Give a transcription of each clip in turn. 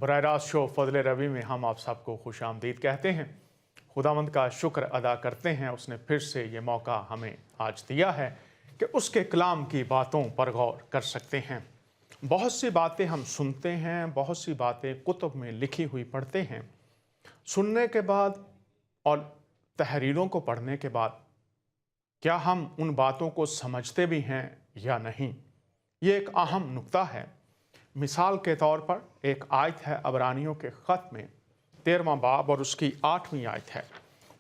बराह रास्त शो फजल रबी में हम आप सबको खुश आमदीद कहते हैं। खुदावंद का शुक्र अदा करते हैं, उसने फिर से ये मौका हमें आज दिया है कि उसके कलाम की बातों पर गौर कर सकते हैं। बहुत सी बातें हम सुनते हैं, बहुत सी बातें कुतुब में लिखी हुई पढ़ते हैं। सुनने के बाद और तहरीरों को पढ़ने के बाद क्या हम उन बातों को समझते भी हैं या नहीं, ये एक अहम नुक्ता है। मिसाल के तौर पर एक आयत है अबरानियों के ख़त में 13वां बाब और उसकी 8वीं आयत है।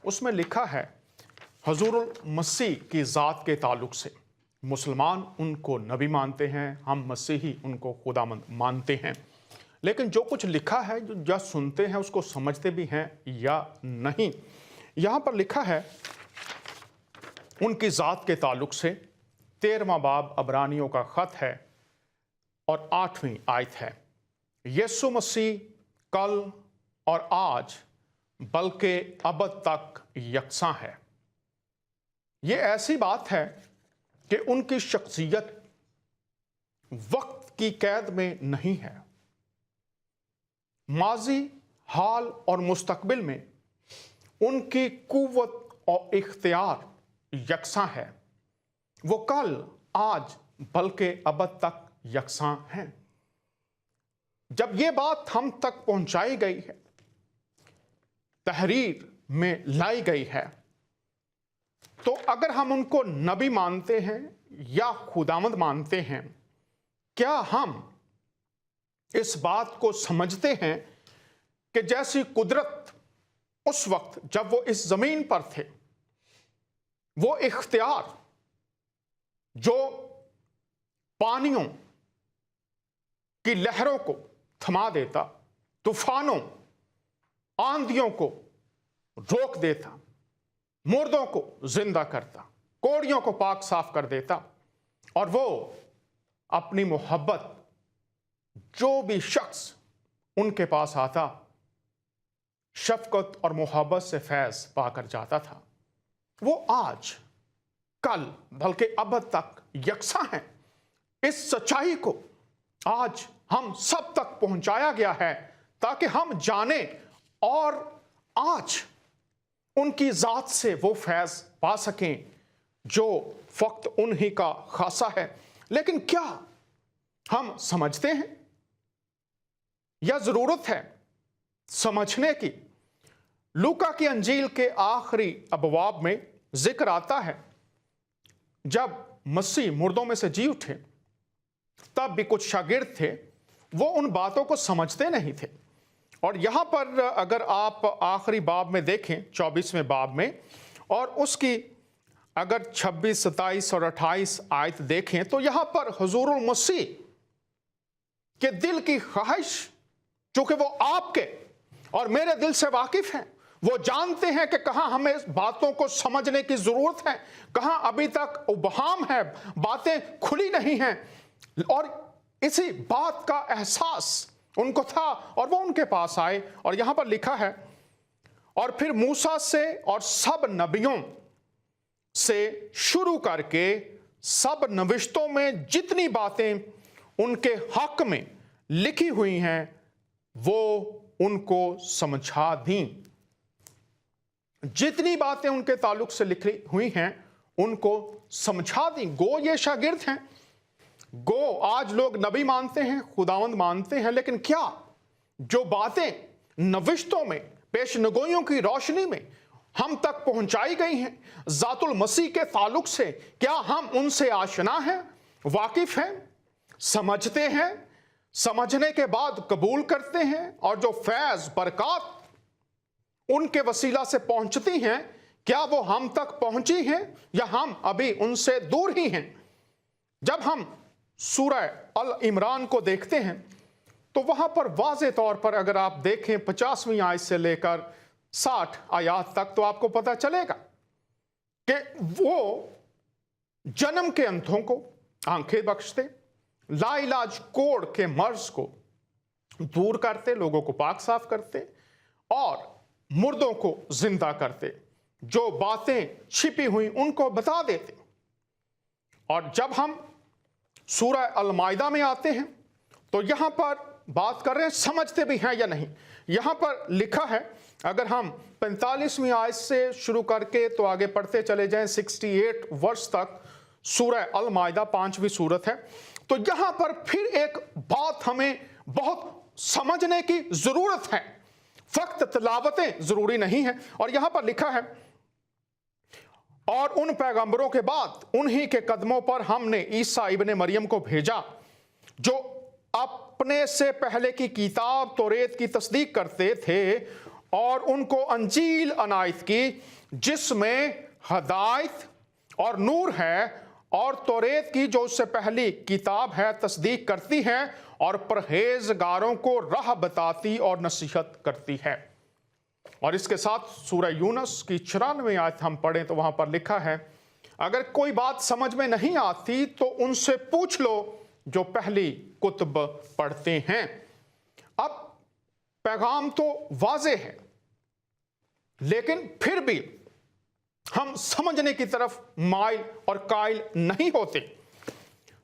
उसमें लिखा है हजूरुल मसीह की ज़ात के ताल्लुक़ से मुसलमान उनको नबी मानते हैं, हम मसीही उनको खुदामंद मानते हैं। लेकिन जो कुछ लिखा है, जो सुनते हैं उसको समझते भी हैं या नहीं। यहाँ पर लिखा है उनकी ज़ात के ताल्लुक़ से 13वां बाब अबरानियों का ख़त है और 8वीं आयत है। यीशु मसीह कल और आज बल्कि अबद तक यकसां है। ये ऐसी बात है कि उनकी शख्सियत वक्त की कैद में नहीं है। माजी, हाल और मुस्तकबिल में उनकी कुव्वत और इख्तियार यकसां है। वो कल, आज बल्कि अबद तक यकसां हैं। जब ये बात हम तक पहुंचाई गई है, तहरीर में लाई गई है, तो अगर हम उनको नबी मानते हैं या खुदावंद मानते हैं, क्या हम इस बात को समझते हैं कि जैसी कुदरत उस वक्त जब वो इस जमीन पर थे, वो इख्तियार जो पानियों की लहरों को थमा देता, तूफानों, आंधियों को रोक देता, मुर्दों को जिंदा करता, कोड़ियों को पाक साफ कर देता, और वो अपनी मोहब्बत जो भी शख्स उनके पास आता, शफकत और मोहब्बत से फैज पाकर जाता था, वो आज, कल बल्कि अबद तक यकसां है। इस सच्चाई को आज हम सब तक पहुंचाया गया है ताकि हम जाने और आज उनकी ज़ात से वो फैज़ पा सकें जो फ़क्त उन्हीं का खासा है। लेकिन क्या हम समझते हैं या ज़रूरत है समझने की? लूका की अंजील के आखिरी अबवाब में जिक्र आता है जब मसीह मुर्दों में से जी उठे, तब भी कुछ शागिर्द थे, वो उन बातों को समझते नहीं थे। और यहाँ पर अगर आप आखिरी बाब में देखें, 24वें बाब में, और उसकी अगर 26, 27 और 28 आयत देखें, तो यहाँ पर हुजूरुल मसीह के दिल की ख्वाहिश, चूंकि वो आपके और मेरे दिल से वाकिफ हैं, वो जानते हैं कि कहाँ हमें बातों को समझने की जरूरत है, कहाँ अभी तक उबहाम है, बातें खुली नहीं हैं, और इसी बात का एहसास उनको था और वो उनके पास आए। और यहां पर लिखा है, और फिर मूसा से और सब नबियों से शुरू करके सब नविश्तों में जितनी बातें उनके हक में लिखी हुई हैं, वो उनको समझा दी। जितनी बातें उनके ताल्लुक से लिखी हुई हैं, उनको समझा दी। गो ये शागिर्द हैं, गो आज लोग नबी मानते हैं, खुदावंद मानते हैं, लेकिन क्या जो बातें नविश्तों में पेशनगोइयों की रोशनी में हम तक पहुंचाई गई हैं ज़ातुल मसीह के ताल्लुक से, क्या हम उनसे आशना हैं, वाकिफ हैं, समझते हैं, समझने के बाद कबूल करते हैं, और जो फैज़ बरकत उनके वसीला से पहुंचती हैं, क्या वो हम तक पहुंची हैं या हम अभी उनसे दूर ही हैं? जब हम सूरह अल इमरान को देखते हैं तो वहां पर वाज़े तौर पर अगर आप देखें 50वीं आयत से लेकर 60 आयात तक, तो आपको पता चलेगा कि वो जन्म के अंधों को आंखें बख्शते, लाइलाज कोढ़ के मर्ज को दूर करते, लोगों को पाक साफ करते और मुर्दों को जिंदा करते, जो बातें छिपी हुई उनको बता देते। और जब हम सूरह अल माइदा में आते हैं तो यहां पर बात कर रहे हैं समझते भी हैं या नहीं। यहां पर लिखा है, अगर हम 45वीं आयत से शुरू करके तो आगे पढ़ते चले जाएं 68 वर्ष तक, सूरह अल माइदा 5वीं सूरत है, तो यहां पर फिर एक बात हमें बहुत समझने की जरूरत है। फक्त तिलावतें जरूरी नहीं है। और यहां पर लिखा है, और उन पैगंबरों के बाद उन्हीं के कदमों पर हमने ईसा इब्ने मरियम को भेजा, जो अपने से पहले की किताब तौरेत की तस्दीक करते थे और उनको अंजील अनायत की, जिसमें हदायत और नूर है, और तौरेत की जो उससे पहली किताब है तस्दीक करती है और परहेजगारों को राह बताती और नसीहत करती है। और इसके साथ सूरह यूनुस की 94 आयत हम पढ़ें तो वहां पर लिखा है, अगर कोई बात समझ में नहीं आती तो उनसे पूछ लो जो पहली कुतुब पढ़ते हैं। अब पैगाम तो वाज़ेह है, लेकिन फिर भी हम समझने की तरफ माइल और कायल नहीं होते,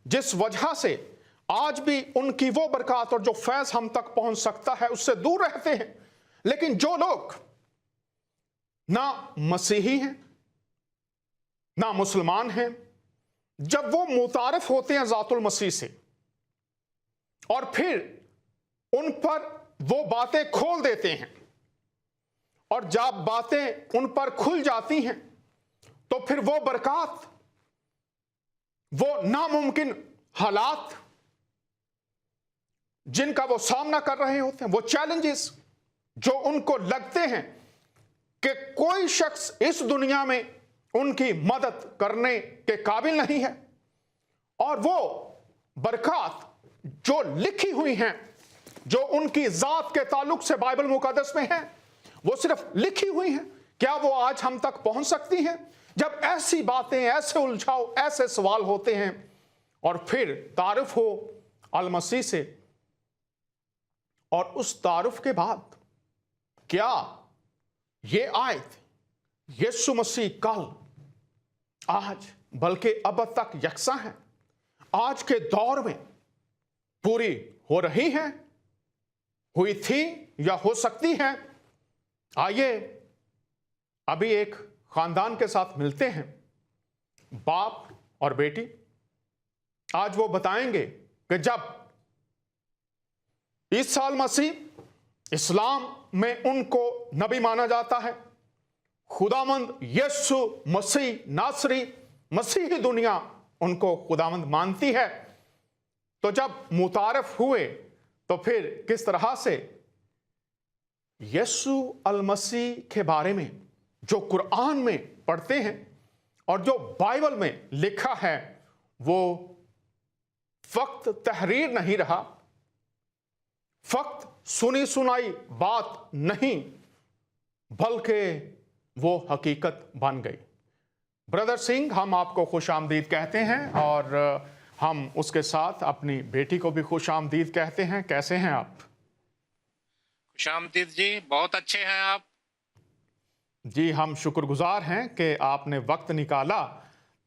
जिस वजह से आज भी उनकी वो बरकत और जो फैज हम तक पहुंच सकता है उससे दूर रहते हैं। लेकिन जो लोग ना मसीही हैं ना मुसलमान हैं, जब वो मुतारिफ होते हैं ज़ातुल मसीह से और फिर उन पर वो बातें खोल देते हैं, और जब बातें उन पर खुल जाती हैं तो फिर वो बरकत, वो नामुमकिन हालात जिनका वो सामना कर रहे होते हैं, वो चैलेंजेस जो उनको लगते हैं कि कोई शख्स इस दुनिया में उनकी मदद करने के काबिल नहीं है, और वो बरकत जो लिखी हुई हैं, जो उनकी जात के ताल्लुक से बाइबल मुकद्दस में है, वो सिर्फ लिखी हुई हैं, क्या वो आज हम तक पहुंच सकती हैं? जब ऐसी बातें, ऐसे उलझाव, ऐसे सवाल होते हैं, और फिर तारुफ हो अल मसीह से, और उस तारुफ के बाद क्या ये आयत यीशु मसीह कल, आज, बल्कि अब तक यकसा है, आज के दौर में पूरी हो रही है, हुई थी या हो सकती है? आइए अभी एक खानदान के साथ मिलते हैं, बाप और बेटी। आज वो बताएंगे कि जब ईसा मसीह इस्लाम में उनको नबी माना जाता है, खुदामंद यीशु मसीह नासरी, मसीही दुनिया उनको खुदामंद मानती है, तो जब मुतारफ हुए तो फिर किस तरह से यीशु अल मसीह के बारे में जो कुरान में पढ़ते हैं और जो बाइबल में लिखा है, वो फक्त तहरीर नहीं रहा, फक्त सुनी सुनाई बात नहीं, बल्कि वो हकीकत बन गई। ब्रदर सिंह, हम आपको खुश आमदीद कहते हैं और हम उसके साथ अपनी बेटी को भी खुश आमदीद कहते हैं। कैसे हैं आप? खुश आमदीद जी, बहुत अच्छे हैं आप। जी, हम शुक्रगुजार हैं कि आपने वक्त निकाला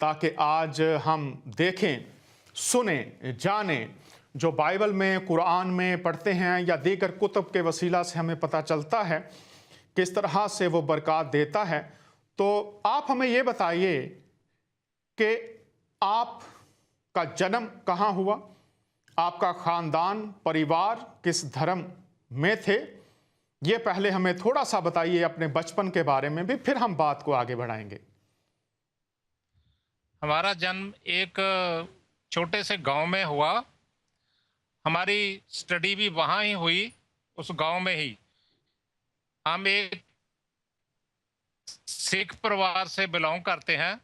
ताकि आज हम देखें, सुने, जाने, जो बाइबल में, कुरान में पढ़ते हैं या दीगर कुतुब के वसीला से हमें पता चलता है किस तरह से वो बरकत देता है। तो आप हमें ये बताइए कि आपका जन्म कहाँ हुआ, आपका ख़ानदान, परिवार किस धर्म में थे, ये पहले हमें थोड़ा सा बताइए अपने बचपन के बारे में भी, फिर हम बात को आगे बढ़ाएंगे। हमारा जन्म एक छोटे से गांव में हुआ। हमारी स्टडी भी वहाँ ही हुई, उस गांव में ही। हम एक सिख परिवार से बिलोंग करते हैं।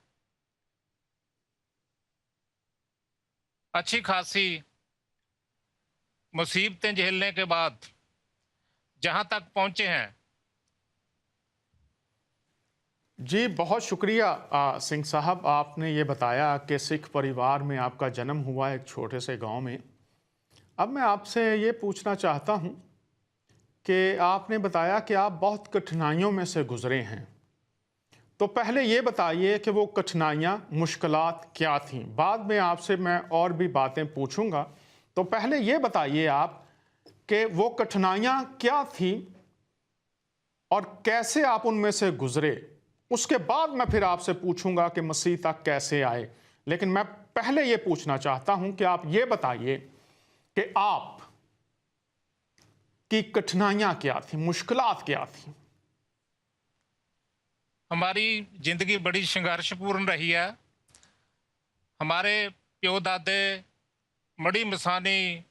अच्छी खासी मुसीबतें झेलने के बाद जहाँ तक पहुँचे हैं। जी, बहुत शुक्रिया सिंह साहब, आपने ये बताया कि सिख परिवार में आपका जन्म हुआ एक छोटे से गांव में। अब मैं आपसे ये पूछना चाहता हूँ कि आपने बताया कि आप बहुत कठिनाइयों में से गुजरे हैं, तो पहले ये बताइए कि वो कठिनाइयाँ, मुश्किलात क्या थीं। बाद में आपसे मैं और भी बातें पूछूंगा, तो पहले ये बताइए आप कि वो कठिनाइयां क्या थी और कैसे आप उनमें से गुजरे। उसके बाद मैं फिर आपसे पूछूंगा कि मसीह तक कैसे आए। लेकिन मैं पहले ये पूछना चाहता हूं कि आप ये बताइए कि आप की कठिनाइयां क्या थी, मुश्किलात क्या थी। हमारी जिंदगी बड़ी संघर्षपूर्ण रही है। हमारे प्यो दादे मड़ी मसानी,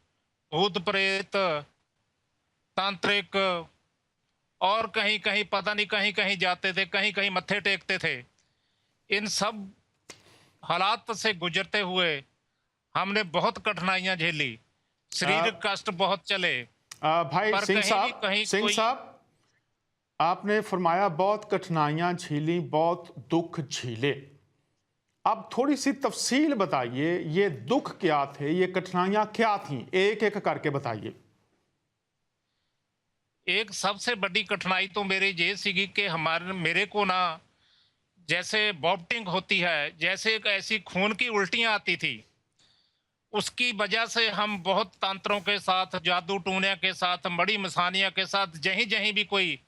भूत प्रेत, तांत्रिक और कहीं कहीं पता नहीं कहीं कहीं जाते थे, कहीं कहीं मत्थे टेकते थे। इन सब हालात से गुजरते हुए हमने बहुत कठिनाइयां झेली, आ, शारीरिक कष्ट बहुत चले, भाई पर सिंह कहीं भी साहब, कहीं सिंह कोई। साहब, आपने फरमाया बहुत कठिनाइयां झीली, बहुत दुख झीले। अब थोड़ी सी तफसील बताइए, ये दुख क्या थे, ये कठिनाइयां क्या थीं, एक एक करके बताइए। एक सबसे बड़ी कठिनाई तो मेरी ये सीगी कि हमारे मेरे को ना, जैसे वॉमिटिंग होती है, जैसे एक ऐसी खून की उल्टियां आती थी। उसकी वजह से हम बहुत तंत्रों के साथ, जादू टूने के साथ, मड़ी मसानिया के साथ जहीं जहीं भी कोई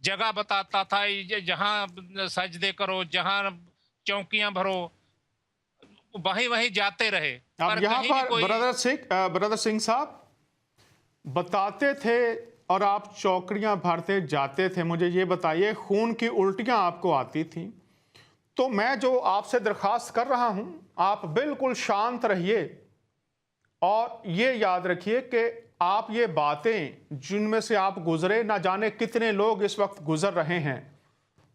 जगह बताता था, जहां सजदे करो, जहां चौकियां भरो, वहीं वहीं जाते रहे, अब पर यहां कहीं भी पर कोई। ब्रदर सिंह साहब बताते थे और आप चौकड़ियां भरते जाते थे। मुझे ये बताइए, खून की उल्टियां आपको आती थी, तो मैं जो आपसे दरखास्त कर रहा हूं, आप बिल्कुल शांत रहिए और ये याद रखिए कि आप ये बातें जिनमें से आप गुजरे, ना जाने कितने लोग इस वक्त गुजर रहे हैं।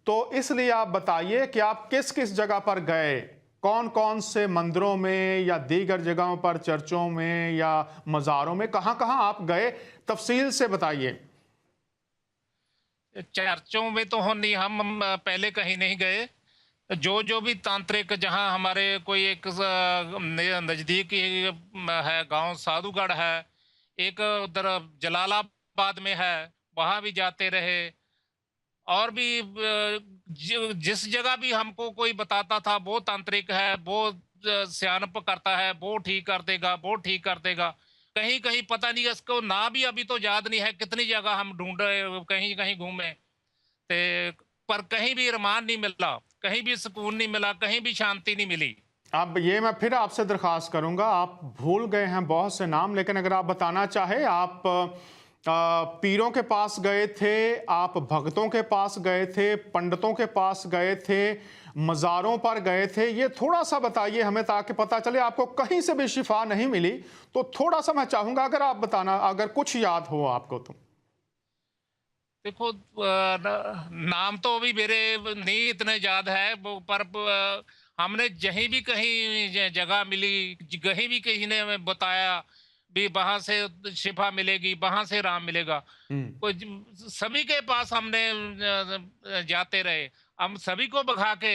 तो इसलिए आप बताइए कि आप किस किस जगह पर गए, कौन कौन से मंदिरों में या दीगर जगहों पर, चर्चों में या मज़ारों में, कहां कहां आप गए, तफसील से बताइए। चर्चों में तो हम पहले कहीं नहीं गए। जो जो भी तांत्रिक, जहां हमारे कोई एक नजदीक ही है गांव, साधुगढ़ है, एक उधर जलालाबाद में है, वहां भी जाते रहे। और भी जिस जगह भी हमको कोई बताता था वो तांत्रिक है, वो स्यानप करता है, वो ठीक कर देगा, वो ठीक कर देगा। कहीं कहीं पता नहीं, इसको ना भी अभी तो याद नहीं है कितनी जगह हम ढूंढे, कहीं कहीं घूमे ते, पर कहीं भी रमान नहीं मिला, कहीं भी सुकून नहीं मिला, कहीं भी शांति नहीं मिली। अब ये मैं फिर आपसे दरख्वास्त करूंगा, आप भूल गए हैं बहुत से नाम, लेकिन अगर आप बताना चाहे, आप पीरों के पास गए थे, आप भक्तों के पास गए थे, पंडितों के पास गए थे, मज़ारों पर गए थे, ये थोड़ा सा बताइए हमें, ताकि पता चले। आपको कहीं से भी शिफा नहीं मिली तो थोड़ा सा मैं चाहूंगा अगर आप बताना, अगर कुछ याद हो आपको तो। देखो, नाम तो अभी मेरे नहीं इतने याद है वो, पर हमने जहीं भी कहीं जगह मिली, कहीं भी किसी ने हमें बताया भी वहां से शिफा मिलेगी, वहां से राम मिलेगा, हम्म। कोई सभी के पास हमने जाते रहे। हम सभी को भगा के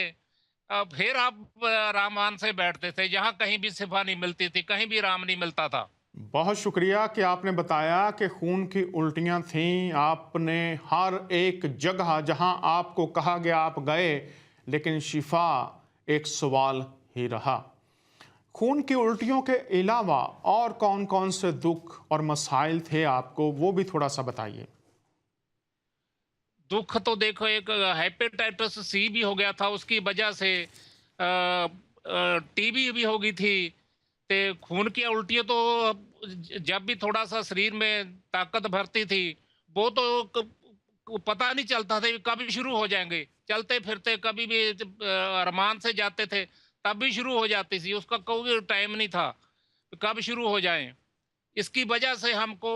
फिर आप रामान से बैठते थे, जहां कहीं भी शिफा नहीं मिलती थी, कहीं भी राम नहीं मिलता था। बहुत शुक्रिया कि आपने बताया कि खून की उल्टियां थीं, आपने हर एक जगह जहां आपको कहा गया आप गए, लेकिन शिफा एक सवाल ही रहा। खून की उल्टियों के अलावा और कौन कौन से दुख और मसाइल थे आपको, वो भी थोड़ा सा बताइए। दुख तो देखो, एक हेपेटाइटिस सी भी हो गया था, उसकी वजह से टीबी भी हो गई थी। ते खून की उल्टियाँ तो जब भी थोड़ा सा शरीर में ताकत भरती थी, वो तो पता नहीं चलता था कि कब शुरू हो जाएंगे। चलते फिरते कभी भी अरमान से जाते थे, तब भी शुरू हो जाती थी, उसका कोई टाइम नहीं था कि कब शुरू हो जाए। इसकी वजह से हमको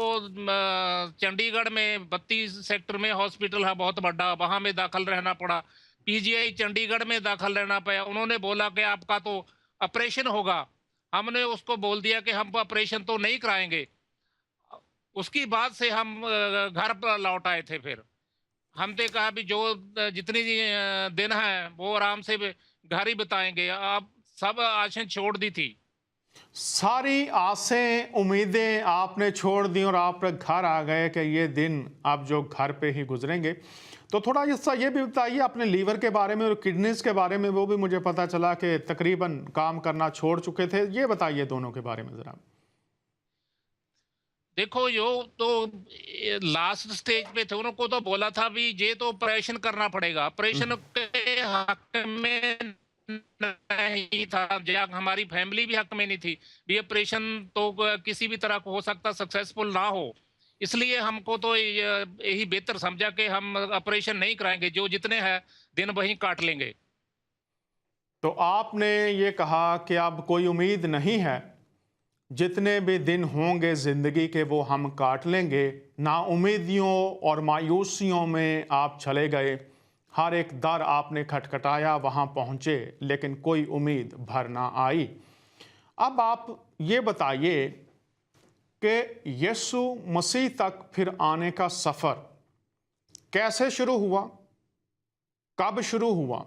चंडीगढ़ में 32 सेक्टर में हॉस्पिटल है बहुत बड़ा, वहां में दाखिल रहना पड़ा। पीजीआई चंडीगढ़ में दाखिल रहना पड़ा। उन्होंने बोला कि आपका तो ऑपरेशन होगा। हमने उसको बोल दिया कि हम ऑपरेशन तो नहीं कराएंगे। उसकी बाद से हम घर पर लौट आए थे। फिर हमने कहा भी जो जितनी दिन है वो आराम से घर ही बिताएंगे। आप सब आशा छोड़ दी थी। सारी आसें उम्मीदें आपने छोड़ दी और आप घर आ गए कि ये दिन आप जो घर पे ही गुजरेंगे। तो थोड़ा हिस्सा ये भी बताइए अपने लीवर के बारे में और किडनीज के बारे में, वो भी मुझे पता चला कि तकरीबन काम करना छोड़ चुके थे। ये बताइए दोनों के बारे में ज़रा। देखो जो तो लास्ट स्टेज पे थे, उनको तो बोला था भी ये तो ऑपरेशन करना पड़ेगा, ऑपरेशन के हक में नहीं था, या हमारी फैमिली भी हक में नहीं थी भी ऑपरेशन तो किसी भी तरह को हो सकता सक्सेसफुल ना हो। इसलिए हमको तो यही बेहतर समझा कि हम ऑपरेशन नहीं कराएंगे, जो जितने हैं दिन वहीं काट लेंगे। तो आपने ये कहा कि अब कोई उम्मीद नहीं है, जितने भी दिन होंगे ज़िंदगी के वो हम काट लेंगे। ना उम्मीदियों और मायूसियों में आप चले गए, हर एक दर आपने खटखटाया, वहाँ पहुँचे, लेकिन कोई उम्मीद भर ना आई। अब आप ये बताइए कि यीशु मसीह तक फिर आने का सफ़र कैसे शुरू हुआ, कब शुरू हुआ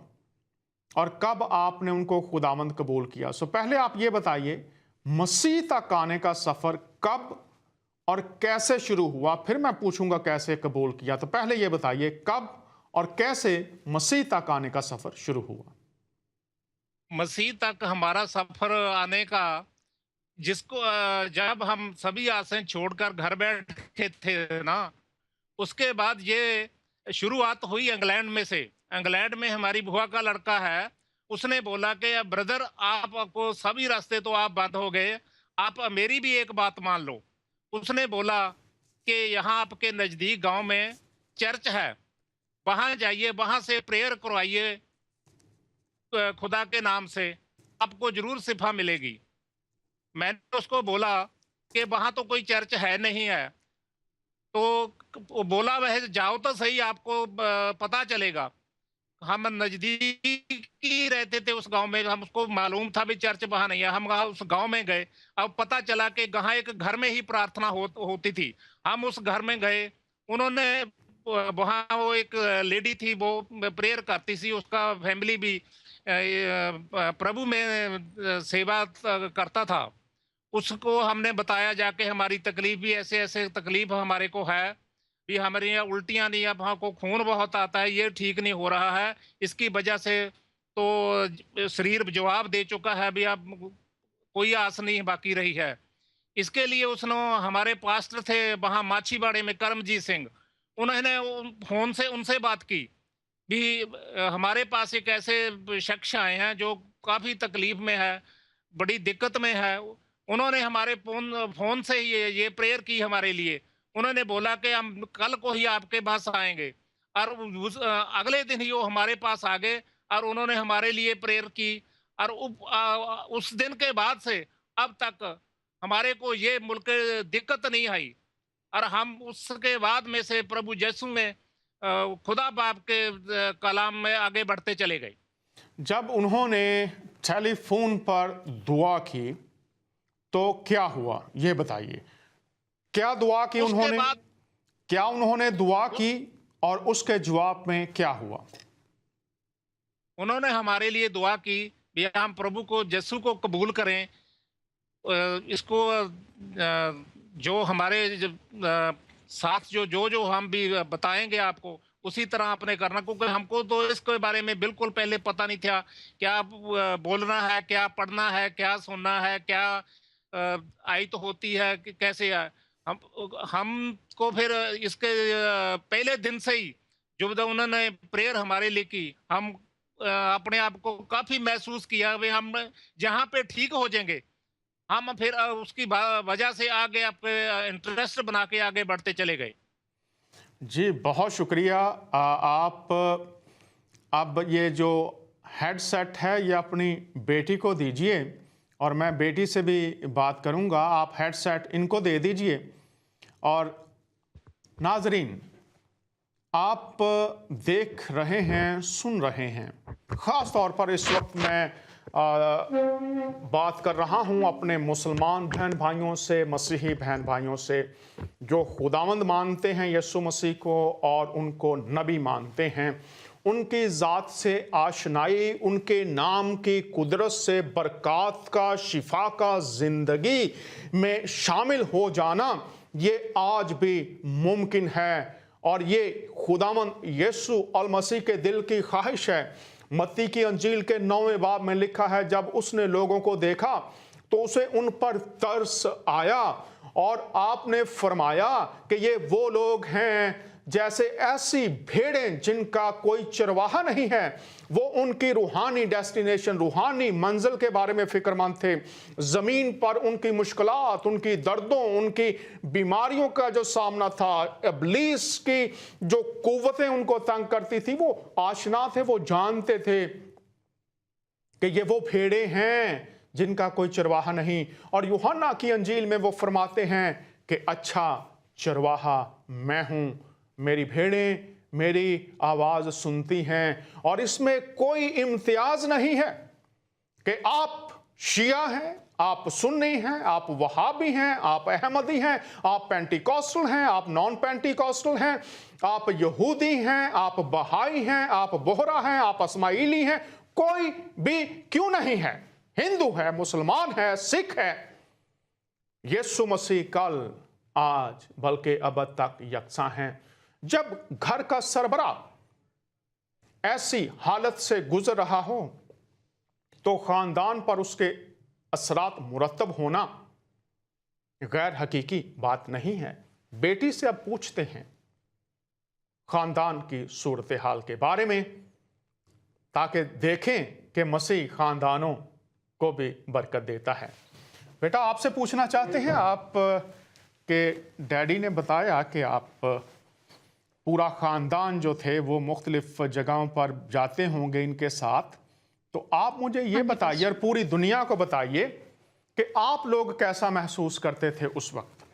और कब आपने उनको खुदावंद कबूल किया? पहले आप ये बताइए, मसीह तक आने का सफ़र कब और कैसे शुरू हुआ, फिर मैं पूछूंगा कैसे कबूल किया। तो पहले ये बताइए, कब और कैसे मसीह तक आने का सफ़र शुरू हुआ? मसीह तक हमारा सफर आने का, जिसको जब हम सभी आसें छोड़कर घर बैठे थे ना, उसके बाद ये शुरुआत हुई इंग्लैंड में से। इंग्लैंड में हमारी बुआ का लड़का है, उसने बोला कि ब्रदर आपको सभी रास्ते तो आप बंद हो गए, आप मेरी भी एक बात मान लो। उसने बोला कि यहाँ आपके नज़दीक गांव में चर्च है, वहाँ जाइए, वहाँ से प्रेयर करवाइए खुदा के नाम से, आपको जरूर शिफा मिलेगी। मैंने उसको बोला कि वहाँ तो कोई चर्च है नहीं है। तो वो बोला वह जाओ तो सही, आपको पता चलेगा। हम नजदीक ही रहते थे उस गांव में, हमको मालूम था भी चर्च वहां नहीं है। हम उस गांव में गए, अब पता चला कि वहां एक घर में ही प्रार्थना होती थी। हम उस घर में गए, उन्होंने वहां वो एक लेडी थी, वो प्रेयर करती थी, उसका फैमिली भी प्रभु में सेवा करता था। उसको हमने बताया जाके हमारी तकलीफ भी, ऐसे ऐसे तकलीफ हमारे को है भी, हमारे यहाँ उल्टियाँ नहीं, अब हमको खून बहुत आता है, ये ठीक नहीं हो रहा है, इसकी वजह से तो शरीर जवाब दे चुका है भी, अब कोई आस नहीं बाकी रही है। इसके लिए उसने, हमारे पास्टर थे वहाँ माछीवाड़े में करमजीत सिंह, उन्होंने फोन से उनसे बात की भी हमारे पास एक ऐसे शख्स आए हैं जो काफी तकलीफ में है, बड़ी दिक्कत में है। उन्होंने हमारे फोन फोन से ही ये प्रेयर की हमारे लिए। उन्होंने बोला कि हम कल को ही आपके पास आएंगे, और अगले दिन ही वो हमारे पास आ गए और उन्होंने हमारे लिए प्रेयर की। और उस दिन के बाद से अब तक हमारे को ये मुल्क दिक्कत नहीं आई, और हम उसके बाद में से प्रभु यीशु में खुदा बाप के कलाम में आगे बढ़ते चले गए। जब उन्होंने टेलीफोन पर दुआ की तो क्या हुआ, ये बताइए। क्या दुआ की उसके उन्होंने, बाद क्या उन्होंने दुआ की और उसके जवाब में क्या हुआ? उन्होंने हमारे लिए दुआ की भैया हम प्रभु को यीशु को कबूल करें। इसको जो हमारे साथ जो जो जो हम भी बताएंगे आपको, उसी तरह आपने करना, क्योंकि हमको तो इसके बारे में बिल्कुल पहले पता नहीं था क्या बोलना है, क्या पढ़ना है, क्या सुनना है, क्या आयत होती है कि कैसे है। हम हमको फिर इसके पहले दिन से ही जो उन्होंने प्रेयर हमारे लिए की, हम अपने आप को काफी महसूस किया वे हम जहाँ पे ठीक हो जाएंगे, हम फिर उसकी वजह से आगे आपके इंटरेस्ट बना के आगे बढ़ते चले गए। जी बहुत शुक्रिया। आप अब ये जो हेडसेट है ये अपनी बेटी को दीजिए, और मैं बेटी से भी बात करूंगा। आप हेडसेट इनको दे दीजिए। और नाजरीन, आप देख रहे हैं, सुन रहे हैं, ख़ास तौर पर इस वक्त मैं बात कर रहा हूं अपने मुसलमान बहन भाइयों से, मसीही बहन भाइयों से जो खुदावंद मानते हैं यीशु मसीह को और उनको नबी मानते हैं। उनकी ज़ात से आशनाई, उनके नाम की कुदरत से बरक़ात का, शिफा का, ज़िंदगी में शामिल हो जाना, ये आज भी मुमकिन है। और ये खुदावंद यीशु अल मसीह के दिल की ख्वाहिश है। मत्ती की अंजील के 9वें बाब में लिखा है, जब उसने लोगों को देखा तो उसे उन पर तरस आया और आपने फरमाया कि ये वो लोग हैं जैसे ऐसी भेड़ें जिनका कोई चरवाहा नहीं है। वो उनकी रूहानी डेस्टिनेशन, रूहानी मंजिल के बारे में फिक्रमंद थे। ज़मीन पर उनकी मुश्किलात, उनकी दर्दों, उनकी बीमारियों का जो सामना था, इब्लीस की जो कुव्वतें उनको तंग करती थी, वो आशना थे, वो जानते थे कि ये वो भेड़ें हैं जिनका कोई चरवाहा नहीं। और यूहन्ना की अंजील में वो फरमाते हैं कि अच्छा चरवाहा मैं हूं, मेरी भेड़ें मेरी आवाज सुनती हैं। और इसमें कोई इम्तियाज नहीं है कि आप शिया हैं, आप सुन्नी हैं, आप वहाबी हैं, आप अहमदी हैं, आप पेंटिकॉस्टल हैं, आप नॉन पेंटिकॉस्टल हैं, आप यहूदी हैं, आप बहाई हैं, आप बोहरा हैं, आप अस्माइली हैं, कोई भी क्यों नहीं है, हिंदू है, मुसलमान है, सिख है, यीशु मसीह कल आज बल्कि अब तक यकसा हैं। जब घर का सरबराह ऐसी हालत से गुजर रहा हो तो खानदान पर उसके असरात मुरतब होना गैर हकीकी बात नहीं है। बेटी से अब पूछते हैं खानदान की सूरत हाल के बारे में, ताकि देखें कि मसीह खानदानों को भी बरकत देता है। बेटा, आपसे पूछना चाहते हैं, आप के डैडी ने बताया कि आप पूरा ख़ानदान जो थे वो मुख्तलिफ जगहों पर जाते होंगे इनके साथ, तो आप मुझे ये बताइए और पूरी दुनिया को बताइए कि आप लोग कैसा महसूस करते थे उस वक्त?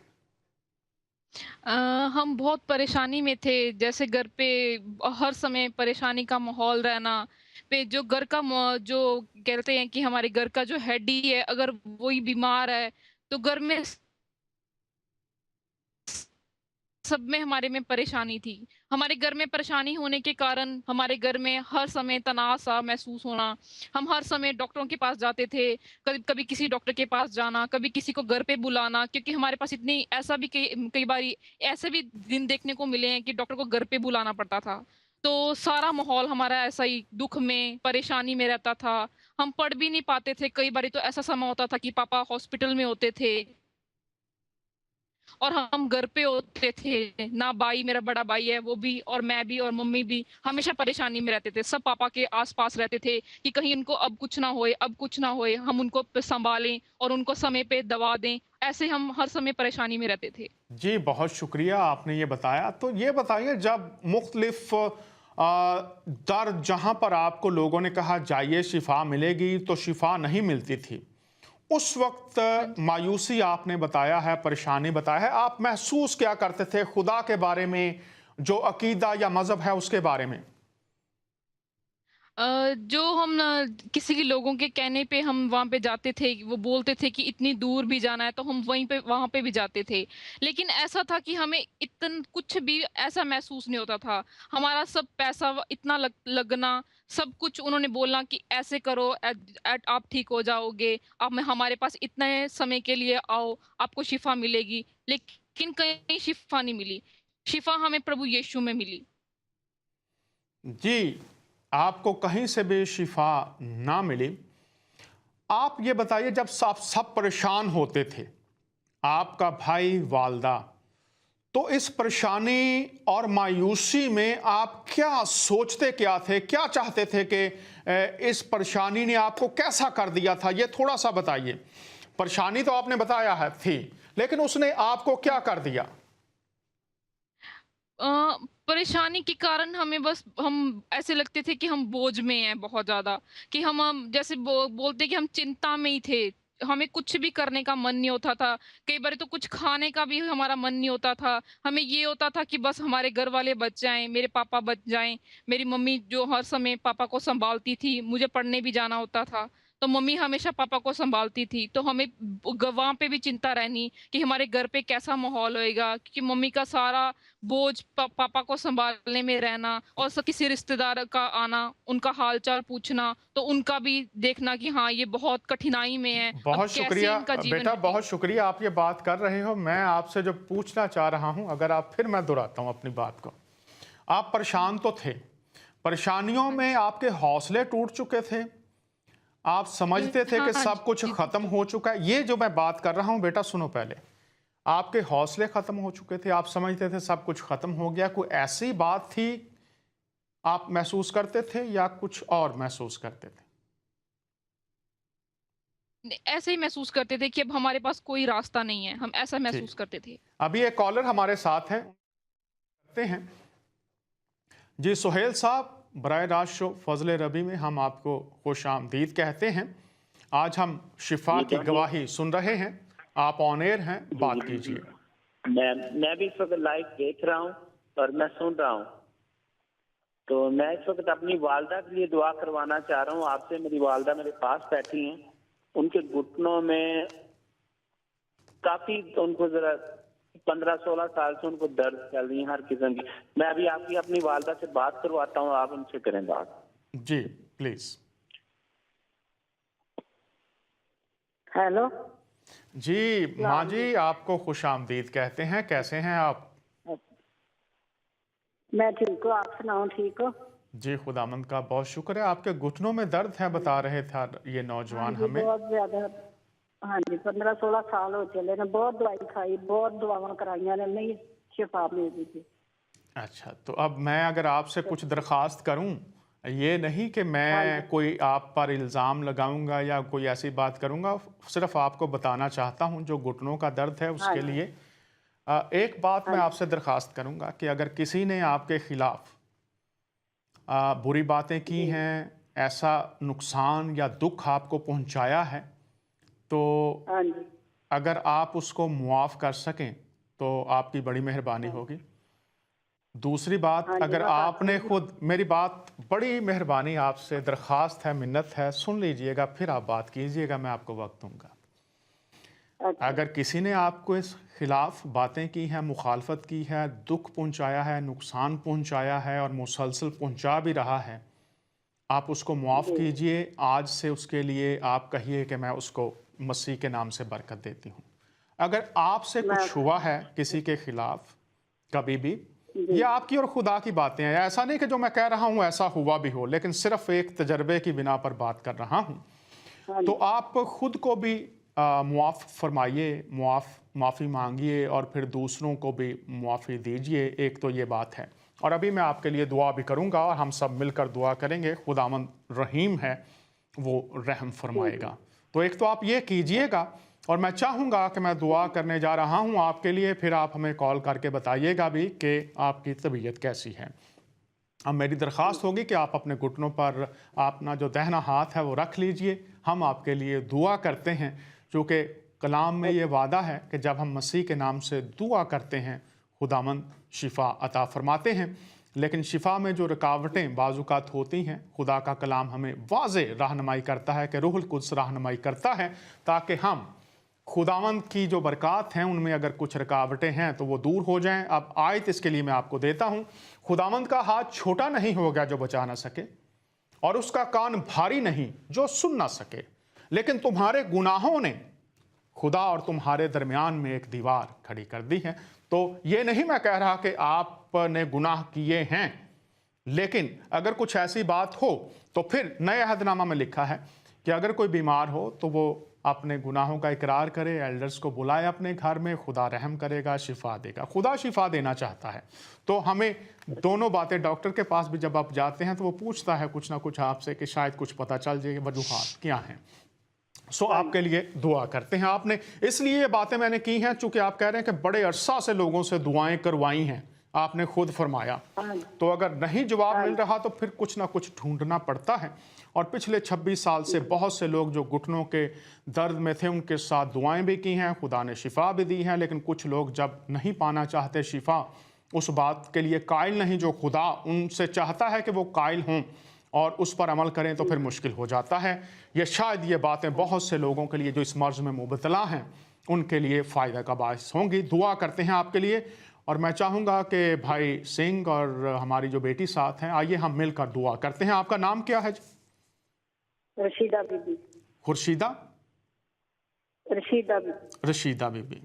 हम बहुत परेशानी में थे, जैसे घर पे हर समय परेशानी का माहौल रहना, पे जो घर का जो कहते हैं कि हमारे घर का जो हेड ही है, अगर वही बीमार है, तो घर में सब में हमारे में परेशानी थी। हमारे घर में परेशानी होने के कारण हमारे घर में हर समय तनाव-सा महसूस होना। हम हर समय डॉक्टरों के पास जाते थे, कभी कभी किसी डॉक्टर के पास जाना, कभी किसी को घर पे बुलाना, क्योंकि हमारे पास इतनी ऐसा भी कई कई बारी ऐसे भी दिन देखने को मिले हैं कि डॉक्टर को घर पे बुलाना पड़ता था। तो सारा माहौल हमारा ऐसा ही दुःख में, परेशानी में रहता था। हम पढ़ भी नहीं पाते थे, कई बारी तो ऐसा समय होता था कि पापा हॉस्पिटल में होते थे। और हम घर पे होते थे, ना भाई, मेरा बड़ा भाई है वो भी, और मैं भी और मम्मी भी हमेशा परेशानी में रहते थे। सब पापा के आस-पास रहते थे कि कहीं उनको अब कुछ ना होए, अब कुछ ना होए, हम उनको सँभालें और उनको समय पे दवा दें। ऐसे हम हर समय परेशानी में रहते थे। जी, बहुत शुक्रिया आपने ये बताया। तो ये बताइए, जब मुख्तलिफ दर जहाँ पर आपको लोगों ने कहा जाइए शिफा मिलेगी, तो शिफा नहीं मिलती थी, उस हाँ वक्त जी। मायूसी आपने बताया है, परेशानी बताया है, आप महसूस क्या करते थे खुदा के बारे में, जो अकीदा या मजहब है उसके बारे में? जो हम ना किसी के लोगों के कहने पे हम वहाँ पे जाते थे, वो बोलते थे कि इतनी दूर भी जाना है, तो हम वहीं पे वहाँ पे भी जाते थे। लेकिन ऐसा था कि हमें कुछ भी ऐसा महसूस नहीं होता था। हमारा सब पैसा इतना लगना, सब कुछ उन्होंने बोलना कि ऐसे करो, आप ठीक हो जाओगे, आप में हमारे पास इतने समय के लिए आओ, आपको शिफा मिलेगी। लेकिन कहीं शिफा नहीं मिली। शिफा हमें प्रभु यीशु में मिली। जी, आपको कहीं से भी शिफा ना मिली। आप ये बताइए, जब सब परेशान होते थे, आपका भाई, वालदा, तो इस परेशानी और मायूसी में आप क्या सोचते क्या थे, क्या चाहते थे कि इस परेशानी ने आपको कैसा कर दिया था, ये थोड़ा सा बताइए। परेशानी तो आपने बताया है थी, लेकिन उसने आपको क्या कर दिया? परेशानी के कारण हमें बस हम ऐसे लगते थे कि हम बोझ में हैं बहुत ज़्यादा, कि हम जैसे बोलते कि हम चिंता में ही थे। हमें कुछ भी करने का मन नहीं होता था। कई बार तो कुछ खाने का भी हमारा मन नहीं होता था। हमें ये होता था कि बस हमारे घर वाले बच जाएँ, मेरे पापा बच जाएँ। मेरी मम्मी जो हर समय पापा को सँभालती थी, मुझे पढ़ने भी जाना होता था, तो मम्मी हमेशा पापा को सँभालती थी। तो हमें वहाँ पे भी चिंता रहनी कि हमारे घर पे कैसा माहौल होएगा, क्योंकि मम्मी का सारा बोझ पापा को सँभालने में रहना, और किसी रिश्तेदार का आना, उनका हाल-चाल पूछना, तो उनका भी देखना कि हाँ, ये बहुत कठिनाई में है, अब बहुत कैसे शुक्रिया इनका जीवन बेटा, बीते। बहुत शुक्रिया, आप ये बात कर रहे हो। मैं आपसे जो पूछना चाह रहा हूं, अगर आप, फिर मैं दोहराता हूं अपनी बात को। आप परेशान तो थे, परेशानियों हाँ में जी। आपके हौसले टूट चुके थे, आप समझते थे हाँ, कि हाँ, सब कुछ जी, जी, खत्म जी। हो चुका है। ये जो मैं बात कर रहा हूं बेटा, सुनो पहले। आपके हौसले खत्म हो चुके थे, आप समझते थे सब कुछ खत्म हो गया। कोई ऐसी बात थी आप महसूस करते थे या कुछ और महसूस करते थे? ऐसे ही महसूस करते थे कि अब हमारे पास कोई रास्ता नहीं है, हम ऐसा ठीक। महसूस करते थे। अभी एक कॉलर हमारे साथ हैं, करते हैं। जी सुहेल साहब, बराए रास्त शो फजल रबी में हम आपको खुश आमदीद कहते हैं। आज हम शिफा जी की बोलिए। गवाही सुन रहे हैं। आप ऑन एयर हैं, जी बात जी जी। कीजिए। मैं भी इस वक्त लाइव देख रहा हूँ और मैं सुन रहा हूँ। तो मैं इस वक्त अपनी वालदा के लिए दुआ करवाना चाह रहा हूँ आपसे। मेरी वालदा मेरे पास बैठी हैं, उनके घुटनों में काफी, उनको जरा 15-16 साल से उनको दर्द चल रही है हर किस्म की। मैं अभी आपकी अपनी वालदा से बात करवाता हूँ, आप उनसे करें बात। जी प्लीज। हेलो। जी माँ जी, आपको खुश आमदीद कहते हैं। कैसे हैं आप? मैं ठीक हूँ, आप सुनाओ, ठीक हो? जी खुदामंद का बहुत शुक्र है। आपके घुटनों में दर्द है बता रहे थे ये हाँ नौजवान जी, हमें। बहुत ज्यादा। हाँ जी, 15-16 साल हो चले ने, बहुत दवाई खाई, बहुत दवावां कराइया ने, नहीं शिफा मिलती थी। अच्छा, तो अब मैं अगर आपसे कुछ दरख्वास्त करूं, ये नहीं कि हाँ मैं जी, कोई आप पर इल्ज़ाम लगाऊंगा या कोई ऐसी बात करूंगा, सिर्फ आपको बताना चाहता हूं जो घुटनों का दर्द है हाँ उसके जी, लिए। एक बात हाँ मैं जी, आपसे दरख्वास्त करूंगा कि अगर किसी ने आपके खिलाफ बुरी बातें की जी, हैं, ऐसा नुकसान या दुख आपको पहुंचाया है, तो हाँ जी, अगर आप उसको मुआफ़ कर सकें तो आपकी बड़ी मेहरबानी हाँ, होगी। दूसरी बात, हाँ जी, अगर मैं करती आपने हूँ। खुद, मेरी बात, बड़ी मेहरबानी आपसे दरख्वास्त है, मिन्नत है, सुन लीजिएगा फिर आप बात कीजिएगा, मैं आपको वक्त दूंगा। अच्छा, अगर किसी ने आपको इस खिलाफ बातें की हैं, मुखालफत की है, दुख पहुंचाया है, नुकसान पहुंचाया है और मुसलसल पहुंचा भी रहा है, आप उसको मुआफ़ जी, कीजिए। आज से उसके लिए आप कहिए कि मैं उसको मसीह के नाम से बरकत देती हूँ। अगर आपसे मैं, कुछ हुआ है किसी के खिलाफ कभी भी, जी, ये आपकी और खुदा की बातें हैं, ऐसा नहीं कि जो मैं कह रहा हूँ ऐसा हुआ भी हो, लेकिन सिर्फ एक तजर्बे की बिना पर बात कर रहा हूँ। हाँ तो जी, आप खुद को भी मुआफ़ फरमाइए, माफ़ी मांगिए और फिर दूसरों को भी मुआफ़ी दीजिए। एक तो ये बात है। और अभी मैं आपके लिए दुआ भी करूँगा और हम सब मिलकर दुआ करेंगे। खुदावंद रहीम है, वो रहम जी, जी, फरमाएगा। तो एक तो आप ये कीजिएगा और मैं चाहूँगा कि मैं दुआ करने जा रहा हूँ आपके लिए, फिर आप हमें कॉल करके बताइएगा भी कि आपकी तबीयत कैसी है। अब मेरी दरख्वास्त होगी कि आप अपने घुटनों पर अपना जो दाहिना हाथ है वो रख लीजिए। हम आपके लिए दुआ करते हैं, चूँकि कलाम में ये वादा है कि जब हम मसीह के नाम से दुआ करते हैं खुदावंद शिफा अता फरमाते हैं। लेकिन शिफा में जो रुकावटें बाज़ुकात होती हैं, खुदा का कलाम हमें वाज़े रहनुमाई करता है कि रूहुल कुद्स रहनुमाई करता है ताकि हम खुदावंद की जो बरक़ात हैं उनमें अगर कुछ रुकावटें हैं तो वो दूर हो जाएं। अब आयत इसके लिए मैं आपको देता हूँ। खुदावंद का हाथ छोटा नहीं होगा जो बचा ना सके, और उसका कान भारी नहीं जो सुन ना सके, लेकिन तुम्हारे गुनाहों ने खुदा और तुम्हारे दरमियान में एक दीवार खड़ी कर दी है। तो ये नहीं मैं कह रहा कि आपने गुनाह किए हैं, लेकिन अगर कुछ ऐसी बात हो तो फिर नए अहदनामा में लिखा है कि अगर कोई बीमार हो तो वो अपने गुनाहों का इकरार करे, एल्डर्स को बुलाए अपने घर में, खुदा रहम करेगा, शिफा देगा। खुदा शिफा देना चाहता है। तो हमें दोनों बातें, डॉक्टर के पास भी जब आप जाते हैं तो वो पूछता है कुछ ना कुछ आपसे कि शायद कुछ पता चल जाए वजूहात क्या हैं। सो आपके लिए दुआ करते हैं। आपने इसलिए ये बातें मैंने की हैं चूंकि आप कह रहे हैं कि बड़े अरसा से लोगों से दुआएं करवाई हैं, आपने खुद फरमाया। हाँ जी, तो अगर नहीं जवाब हाँ मिल जी, रहा तो फिर कुछ ना कुछ ढूंढना पड़ता है। और पिछले 26 साल से बहुत से लोग जो घुटनों के दर्द में थे उनके साथ दुआएं भी की हैं, खुदा ने शिफा भी दी है। लेकिन कुछ लोग जब नहीं पाना चाहते शिफा, उस बात के लिए कायल नहीं जो खुदा उनसे चाहता है कि वो कायल हों और उस पर अमल करें, तो फिर मुश्किल हो जाता है। ये शायद ये बातें बहुत से लोगों के लिए जो इस मर्ज में मुबतला हैं उनके लिए फ़ायदा का बायस होंगी। दुआ करते हैं आपके लिए। और मैं चाहूँगा कि भाई सिंह और हमारी जो बेटी साथ हैं, आइए हम मिलकर दुआ करते हैं। आपका नाम क्या है? रशीदा बीबी, खुर्शीदा, रशीदा बीबी। रशीदा बीबी।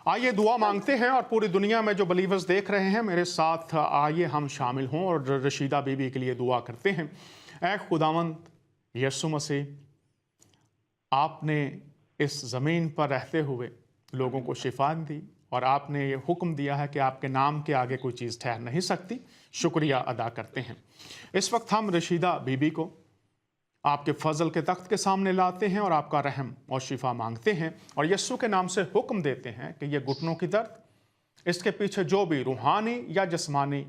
आइए दुआ मांगते हैं और पूरी दुनिया में जो बलीवर्स देख रहे हैं मेरे साथ आइए हम शामिल हों और रशीदा बीबी के लिए दुआ करते हैं। ऐ खुदावंद यीशु मसीह, आपने इस ज़मीन पर रहते हुए लोगों को शिफा दी और आपने ये हुक्म दिया है कि आपके नाम के आगे कोई चीज़ ठहर नहीं सकती। शुक्रिया अदा करते हैं। इस वक्त हम रशीदा बीबी को आपके फजल के तख्त के सामने लाते हैं और आपका रहम और शिफा मांगते हैं और यस्सु के नाम से हुक्म देते हैं कि ये घुटनों की दर्द, इसके पीछे जो भी रूहानी या जिस्मानी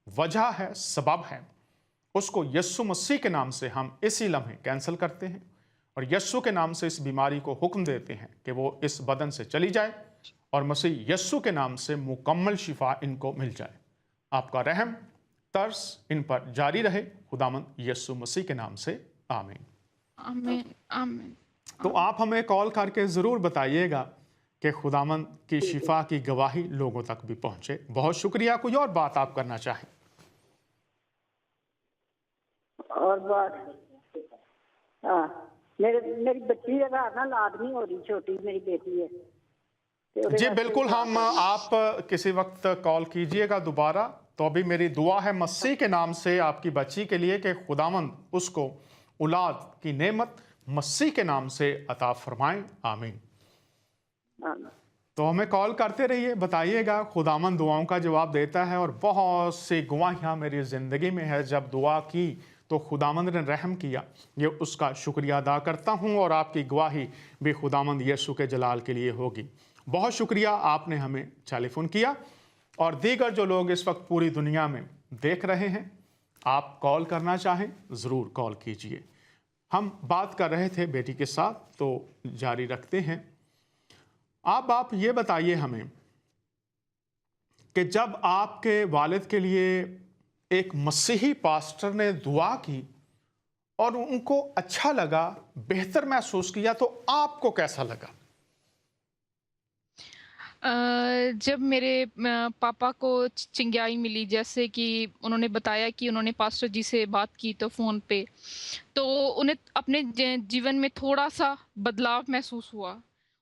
वजह है, सबब है, उसको यस्सु मसीह के नाम से हम इसी लम्हे कैंसिल करते हैं और यस्सु के नाम से इस बीमारी को हुक्म देते हैं कि वो इस बदन से चली जाए और मसीह यस्सु के नाम से मुकम्मल शिफा इनको मिल जाए। आपका रहम तरस इन पर जारी रहे, खुदामंद यस्सु मसीह के नाम से, आमीन। आमीन आमीन। तो आप हमें कॉल करके ज़रूर बताइएगा कि खुदामंद की शिफा की गवाही लोगों तक भी पहुंचे। बहुत शुक्रिया। कोई और बात आप करना चाहें? और बात, हाँ, मेरी बच्ची का ना लाद नहीं हो रही, छोटी मेरी बेटी है। जी बिल्कुल, हम आप किसी वक्त कॉल कीजिएगा दोबारा। तो अभी मेरी दुआ है मसीह के नाम से आपकी बच्ची के लिए कि खुदावंद उसको औलाद की नेमत मसीह के नाम से अता फरमाएं। आमीन। तो हमें कॉल करते रहिए, बताइएगा। खुदावंद दुआओं का जवाब देता है और बहुत सी गवाहियाँ मेरी ज़िंदगी में है। जब दुआ की तो खुदावंद ने रहम किया, ये उसका शुक्रिया अदा करता हूँ और आपकी गवाही भी खुदावंद यीशु के जलाल के लिए होगी। बहुत शुक्रिया आपने हमें टेलीफोन किया। और दीगर जो लोग इस वक्त पूरी दुनिया में देख रहे हैं, आप कॉल करना चाहें ज़रूर कॉल कीजिए। हम बात कर रहे थे बेटी के साथ, तो जारी रखते हैं। आप ये बताइए हमें कि जब आपके वालिद के लिए एक मसीही पास्टर ने दुआ की और उनको अच्छा लगा, बेहतर महसूस किया, तो आपको कैसा लगा? जब मेरे पापा को चिंगाई मिली, जैसे कि उन्होंने बताया कि उन्होंने पास्टर जी से बात की तो फ़ोन पे, तो उन्हें अपने जीवन में थोड़ा-सा बदलाव महसूस हुआ।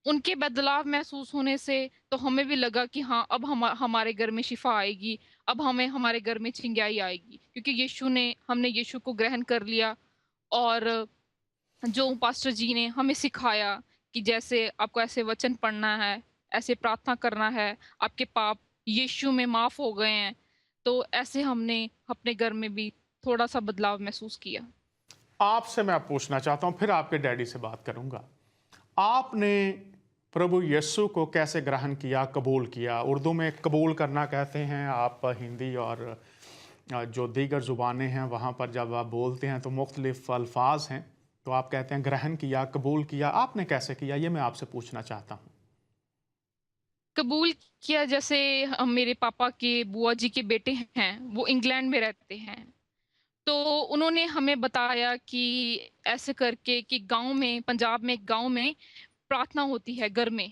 उनके बदलाव महसूस होने से तो हमें भी लगा कि हाँ, अब हमारे घर में शिफ़ा आएगी, अब हमारे घर में चिंगाई आएगी, क्योंकि हमने यीशु को ग्रहण कर लिया। और जो पास्टर जी ने हमें सिखाया कि जैसे आपको ऐसे वचन पढ़ना है, ऐसे प्रार्थना करना है, आपके पाप यीशु में माफ़ हो गए हैं, तो ऐसे हमने अपने घर में भी थोड़ा-सा बदलाव महसूस किया। आपसे मैं पूछना चाहता हूँ, फिर आपके डैडी से बात करूँगा। आपने प्रभु यीशु को कैसे ग्रहण किया, कबूल किया? उर्दू में कबूल करना कहते हैं, आप हिंदी और जो दीगर ज़ुबानें हैं वहाँ पर जब आप बोलते हैं तो मुख्तलिफ़ अल्फाज हैं, तो आप कहते हैं ग्रहण किया, कबूल किया। आपने कैसे किया, ये मैं आपसे पूछना चाहता हूँ। कबूल किया, जैसे मेरे पापा के बुआ जी के बेटे हैं, वो इंग्लैंड में रहते हैं, तो उन्होंने हमें बताया कि ऐसे करके कि गाँव में, पंजाब में एक गाँव में प्रार्थना होती है घर में।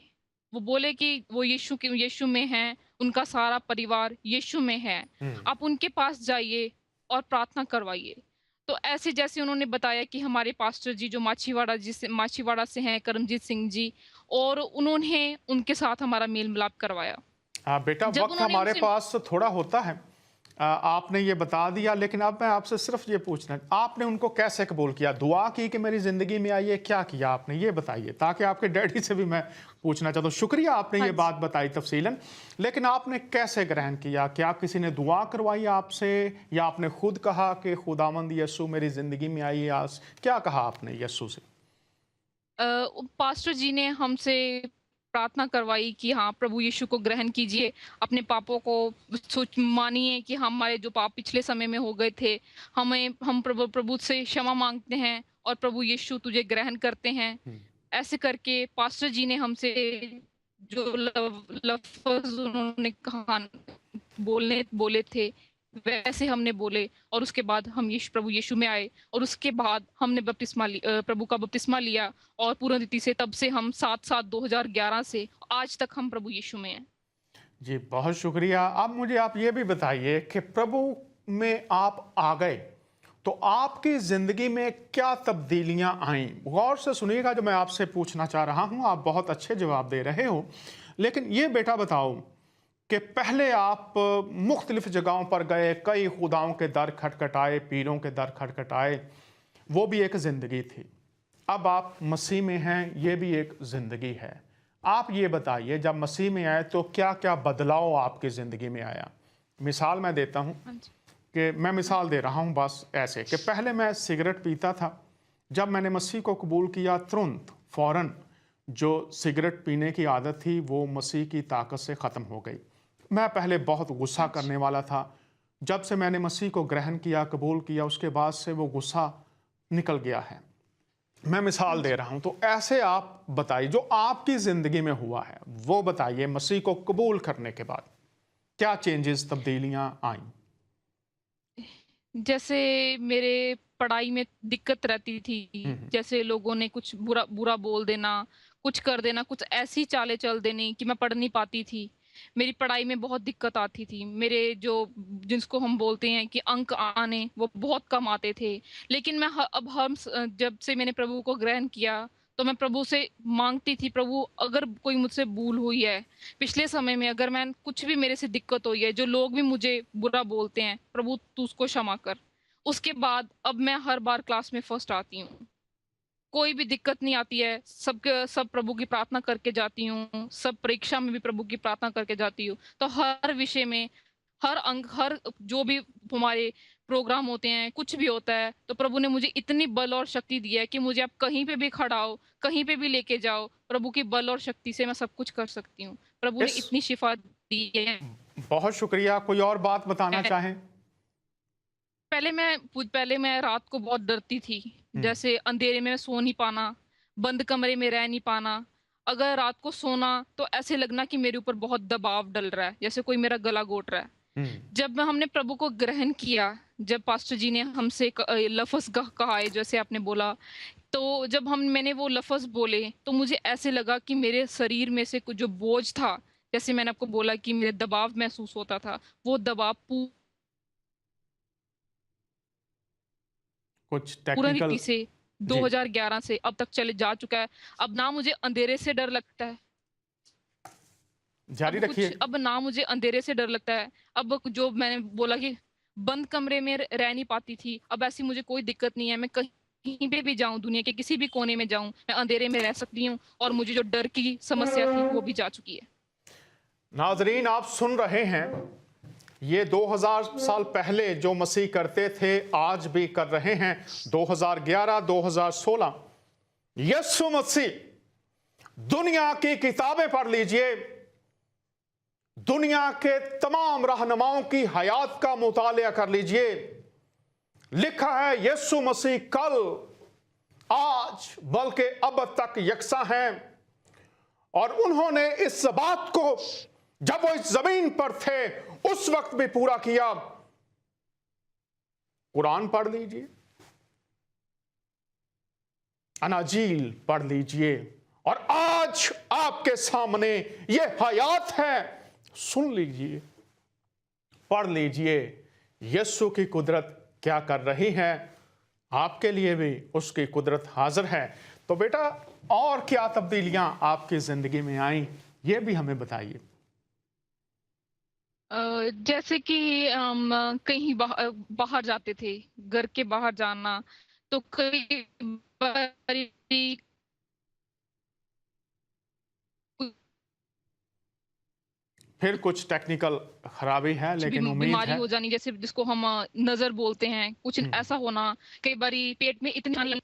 वो बोले कि वो यीशु में हैं, उनका सारा परिवार यीशु में है। आप उनके पास जाइए और प्रार्थना करवाइए। तो ऐसे जैसे उन्होंने बताया कि हमारे पास्टर जी जो माछीवाड़ा से हैं, करमजीत सिंह जी, और उन्होंने उनके साथ हमारा मेल मिलाप करवाया। बेटा, वक्त हमारे पास थोड़ा होता है। आपने ये बता दिया, लेकिन अब मैं आपसे सिर्फ ये पूछना, आपने उनको कैसे कबूल किया? दुआ की कि मेरी ज़िंदगी में आइए, क्या किया आपने, ये बताइए, ताकि आपके डैडी से भी मैं पूछना चाहता हूँ। शुक्रिया आपने ये बात बताई तफसीलन, लेकिन आपने कैसे ग्रहण किया? क्या किसी ने दुआ करवाई आपसे, या आपने खुद कहा कि खुदावंद यीशु मेरी ज़िंदगी में आइए? आज क्या कहा आपने यीशु से? पास्टर जी ने हमसे प्रार्थना करवाई कि हाँ, प्रभु यीशु को ग्रहण कीजिए, अपने पापों को मानिए कि हमारे जो पाप पिछले समय में हो गए थे, हम प्रभु से क्षमा मांगते हैं और प्रभु यीशु तुझे ग्रहण करते हैं। ऐसे करके पास्टर जी ने हमसे जो लफ्ज़ उन्होंने कहा बोले थे, वैसे हमने बोले, और उसके बाद हम प्रभु यीशु में आए, और उसके बाद हमने प्रभु का बपतिस्मा लिया, और पूर्ण रीति से तब से हम 7/7/2011 से आज तक हम प्रभु यीशु में हैं। जी बहुत शुक्रिया। अब मुझे आप ये भी बताइए कि प्रभु में आप आ गए तो आपकी ज़िंदगी में क्या तब्दीलियां आईं? गौर से सुनिएगा जो मैं आपसे पूछना चाह रहा हूं। आप बहुत अच्छे जवाब दे रहे हो, लेकिन ये बेटा बताओ कि पहले आप मुख्तलिफ जगहों पर गए, कई खुदाओं के दर खटखटाए, पीरों के दर खटखटाए, वो भी एक ज़िंदगी थी। अब आप मसीह में हैं, ये भी एक ज़िंदगी है। आप ये बताइए, जब मसीह में आए तो क्या क्या बदलाव आपकी ज़िंदगी में आया? मिसाल मैं देता हूँ हाँ जी। कि मैं मिसाल दे रहा हूँ बस ऐसे कि पहले मैं सिगरेट पीता था। जब मैंने मसीह को कबूल किया, तुरंत फ़ौरन जो सिगरेट पीने की आदत थी वो मसीह की ताकत से ख़त्म हो गई। मैं पहले बहुत गुस्सा करने वाला था। जब से मैंने मसीह को ग्रहण किया, कबूल किया, उसके बाद से वो गुस्सा निकल गया है। मैं मिसाल दे रहा हूं, तो ऐसे आप बताइए जो आपकी जिंदगी में हुआ है वो बताइए। मसीह को कबूल करने के बाद क्या चेंजेस, तब्दीलियां आई? जैसे मेरे पढ़ाई में दिक्कत रहती थी, जैसे लोगों ने कुछ बुरा बुरा बोल देना, कुछ कर देना, कुछ ऐसी चालें चल देनी कि मैं पढ़ नहीं पाती थी। मेरी पढ़ाई में बहुत दिक्कत आती थी। मेरे जो जिसको हम बोलते हैं कि अंक आने, वो बहुत कम आते थे। लेकिन मैं अब जब से मैंने प्रभु को ग्रहण किया, तो मैं प्रभु से माँगती थी, प्रभु अगर कोई मुझसे भूल हुई है, पिछले समय में अगर मैं कुछ भी मेरे से दिक्कत हुई है, जो लोग भी मुझे बुरा बोलते हैं, प्रभु तू उसको क्षमा कर। उसके बाद अब मैं हर बार क्लास में फर्स्ट आती हूँ। कोई भी दिक्कत नहीं आती है, सब प्रभु की प्रार्थना करके जाती हूँ, सब परीक्षा में भी प्रभु की प्रार्थना करके जाती हूँ। तो हर विषय में, हर अंक, हर जो भी हमारे प्रोग्राम होते हैं, कुछ भी होता है, तो प्रभु ने मुझे इतनी बल और शक्ति दी है कि मुझे आप कहीं पे भी खड़ा हो, कहीं पे भी लेके जाओ, प्रभु की बल और शक्ति से मैं सब कुछ कर सकती हूँ। प्रभु ने इस इतनी शिफा दी है। बहुत शुक्रिया। कोई और बात बताना चाहें? पहले मैं रात को बहुत डरती थी। जैसे अंधेरे में सो नहीं पाना, बंद कमरे में रह नहीं पाना। अगर रात को सोना तो ऐसे लगना कि मेरे ऊपर बहुत दबाव डल रहा है, जैसे कोई मेरा गला घोट रहा है। जब हमने प्रभु को ग्रहण किया, जब पास्टर जी ने हमसे लफ्ज़ कहा है जैसे आपने बोला, तो जब मैंने वो लफ्ज़ बोले तो मुझे ऐसे लगा कि मेरे शरीर में से कुछ जो बोझ था, जैसे मैंने आपको बोला कि मेरे दबाव महसूस होता था, वो दबाव कुछ पूर्ण टेक्निकल? रीति से जी, 2011 से अब तक चले जा चुका है। अब ना मुझे अंधेरे से डर लगता है, जारी रखिए। अब ना मुझे अंधेरे से डर लगता है। अब जो मैंने बोला कि बंद कमरे में रह नहीं पाती थी, अब ऐसी मुझे कोई दिक्कत नहीं है। मैं कहीं पे भी जाऊँ, दुनिया के किसी भी कोने में जाऊँ, मैं अंधेरे में रह सकती हूँ और मुझे जो डर की समस्या थी, वो भी जा चुकी है। नाजरीन, आप सुन रहे हैं, ये 2000 साल पहले जो मसीह करते थे आज भी कर रहे हैं। 2011, 2016 यीशु मसीह। दुनिया की किताबें पढ़ लीजिए, दुनिया के तमाम रहनुमाओं की हयात का मुतालिया कर लीजिए। लिखा है यीशु मसीह कल, आज, बल्कि अब तक यकसा हैं। और उन्होंने इस बात को जब वो इस जमीन पर थे उस वक्त भी पूरा किया। कुरान पढ़ लीजिए, अनाजील पढ़ लीजिए, और आज आपके सामने ये हयात है। सुन लीजिए, पढ़ लीजिए, यीशु की कुदरत क्या कर रही है। आपके लिए भी उसकी कुदरत हाजिर है। तो बेटा, और क्या तब्दीलियां आपकी जिंदगी में आई, ये भी हमें बताइए। जैसे कि हम कहीं बाहर जाते थे, घर के बाहर जाना, तो कई बारी फिर कुछ टेक्निकल खराबी है, कुछ भी लेकिन उम्मीद बीमारी है। हो जानी, जैसे जिसको हम नज़र बोलते हैं, कुछ ऐसा होना, कई बारी पेट में इतनी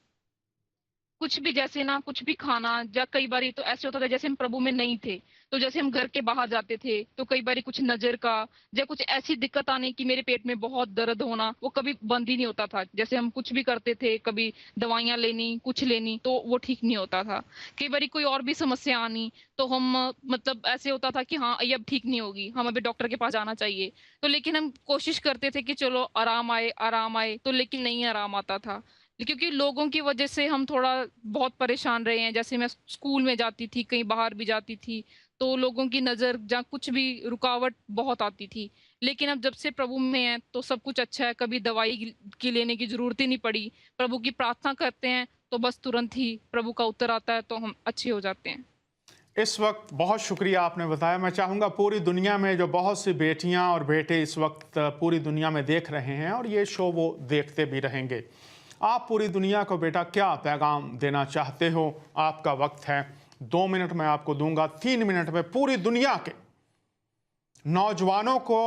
कुछ भी, जैसे ना कुछ भी खाना, या कई बारी तो ऐसे होता था जैसे हम प्रभु में नहीं थे, तो जैसे हम घर के बाहर जाते थे तो कई बारी कुछ नजर का या कुछ ऐसी दिक्कत आने की, मेरे पेट में बहुत दर्द होना, वो कभी बंद ही नहीं होता था। जैसे हम कुछ भी करते थे, कभी दवाइयां लेनी, कुछ लेनी, तो वो ठीक नहीं होता था। कई बारी कोई और भी समस्या आनी, तो हम मतलब ऐसे होता था कि हाँ ये अब ठीक नहीं होगी, हम अभी डॉक्टर के पास जाना चाहिए। तो लेकिन हम कोशिश करते थे कि चलो आराम आए, आराम आए, तो लेकिन नहीं आराम आता था। क्योंकि लोगों की वजह से हम थोड़ा बहुत परेशान रहे हैं। जैसे मैं स्कूल में जाती थी, कहीं बाहर भी जाती थी, तो लोगों की नज़र या कुछ भी रुकावट बहुत आती थी। लेकिन अब जब से प्रभु में है तो सब कुछ अच्छा है, कभी दवाई की लेने की ज़रूरत ही नहीं पड़ी। प्रभु की प्रार्थना करते हैं तो बस तुरंत ही प्रभु का उत्तर आता है, तो हम अच्छे हो जाते हैं। इस वक्त बहुत शुक्रिया आपने बताया। मैं चाहूँगा पूरी दुनिया में जो बहुत सी बेटियां और बेटे इस वक्त पूरी दुनिया में देख रहे हैं और ये शो वो देखते भी रहेंगे, आप पूरी दुनिया को बेटा क्या पैगाम देना चाहते हो? आपका वक्त है, 2 मिनट मैं आपको दूंगा। 3 मिनट में पूरी दुनिया के नौजवानों को,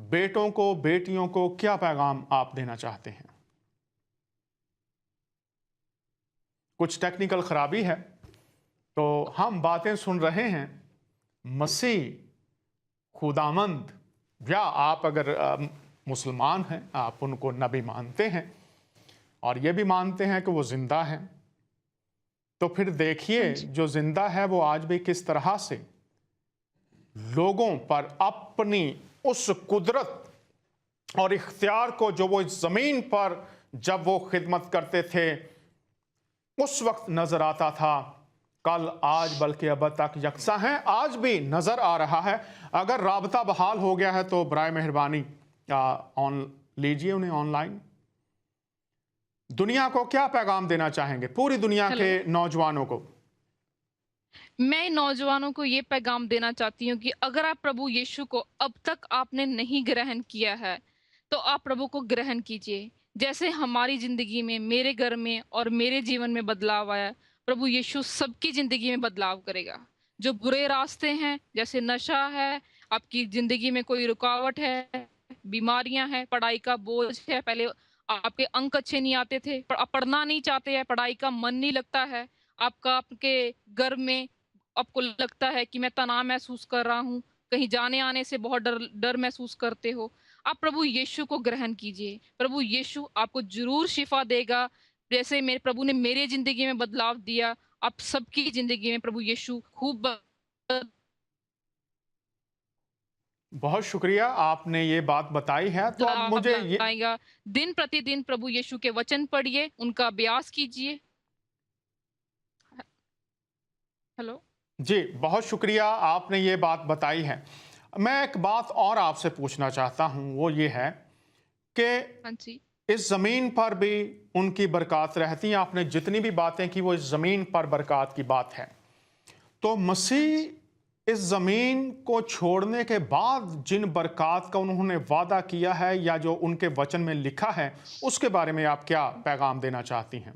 बेटों को, बेटियों को क्या पैगाम आप देना चाहते हैं? कुछ टेक्निकल खराबी है, तो हम बातें सुन रहे हैं। मसीह खुदामंद, या आप अगर मुसलमान हैं, आप उनको नबी मानते हैं और ये भी मानते हैं कि वो जिंदा है, तो फिर देखिए जो जिंदा है वो आज भी किस तरह से लोगों पर अपनी उस कुदरत और इख्तियार को जो वो इस जमीन पर जब वो खिदमत करते थे उस वक्त नजर आता था, कल आज बल्कि अब तक यकसा हैं, आज भी नजर आ रहा है। अगर राबता बहाल हो गया है तो बराए मेहरबानी ऑन लीजिए उन्हें ऑनलाइन। दुनिया को क्या पैगाम देना चाहेंगे, पूरी दुनिया के नौजवानों को? मैं नौजवानों को ये पैगाम देना चाहती हूँ कि अगर आप प्रभु यीशु को अब तक आपने नहीं ग्रहण किया है, तो आप प्रभु को ग्रहण कीजिए। जैसे हमारी जिंदगी में, मेरे घर में और मेरे जीवन में बदलाव आया, प्रभु यीशु सबकी जिंदगी में बदलाव करेगा। जो बुरे रास्ते हैं, जैसे नशा है, आपकी जिंदगी में कोई रुकावट है, बीमारियां हैं, पढ़ाई का बोझ है, पहले आपके अंक अच्छे नहीं आते थे, आप पढ़ना नहीं चाहते हैं, पढ़ाई का मन नहीं लगता है, आपके घर में आपको लगता है कि मैं तनाव महसूस कर रहा हूँ, कहीं जाने आने से बहुत डर डर महसूस करते हो, आप प्रभु यीशु को ग्रहण कीजिए। प्रभु यीशु आपको जरूर शिफा देगा। जैसे मेरे प्रभु ने मेरे जिंदगी में बदलाव दिया, आप सबकी जिंदगी में प्रभु यीशु खूब बहुत शुक्रिया, आपने ये बात बताई है। तो अब मुझे ये आएगा। दिन प्रतिदिन प्रभु यीशु के वचन पढ़िए, उनका अभ्यास कीजिए। हेलो जी, बहुत शुक्रिया, आपने ये बात बताई है। मैं एक बात और आपसे पूछना चाहता हूँ, वो ये है कि हाँ जी, इस ज़मीन पर भी उनकी बरक़ात रहती हैं। आपने जितनी भी बातें की वो इस ज़मीन पर बरक़ात की बात है। तो मसीह इस ज़मीन को छोड़ने के बाद जिन बरक़ात का उन्होंने वादा किया है या जो उनके वचन में लिखा है, उसके बारे में आप क्या पैगाम देना चाहती हैं?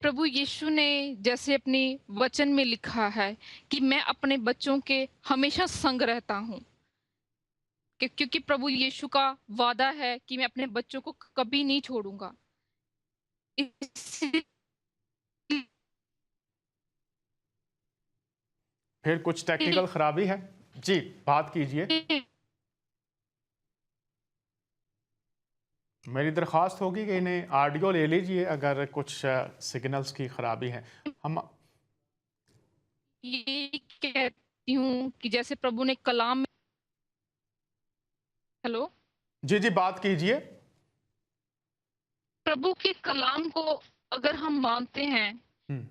प्रभु यीशु ने जैसे अपने वचन में लिखा है कि मैं अपने बच्चों के हमेशा संग रहता हूँ, क्योंकि प्रभु यीशु का वादा है कि मैं अपने बच्चों को कभी नहीं छोड़ूंगा। इसलिए फिर कुछ टेक्निकल खराबी है? जी, बात कीजिए। मेरी दरख्वास्त होगी कि इन्हें ऑडियो ले लीजिए अगर कुछ सिग्नल्स की खराबी है। हम ये कहती हूँ कि जैसे प्रभु ने कलाम में हेलो जी, जी, बात कीजिए। प्रभु के कलाम को अगर हम मानते हैं,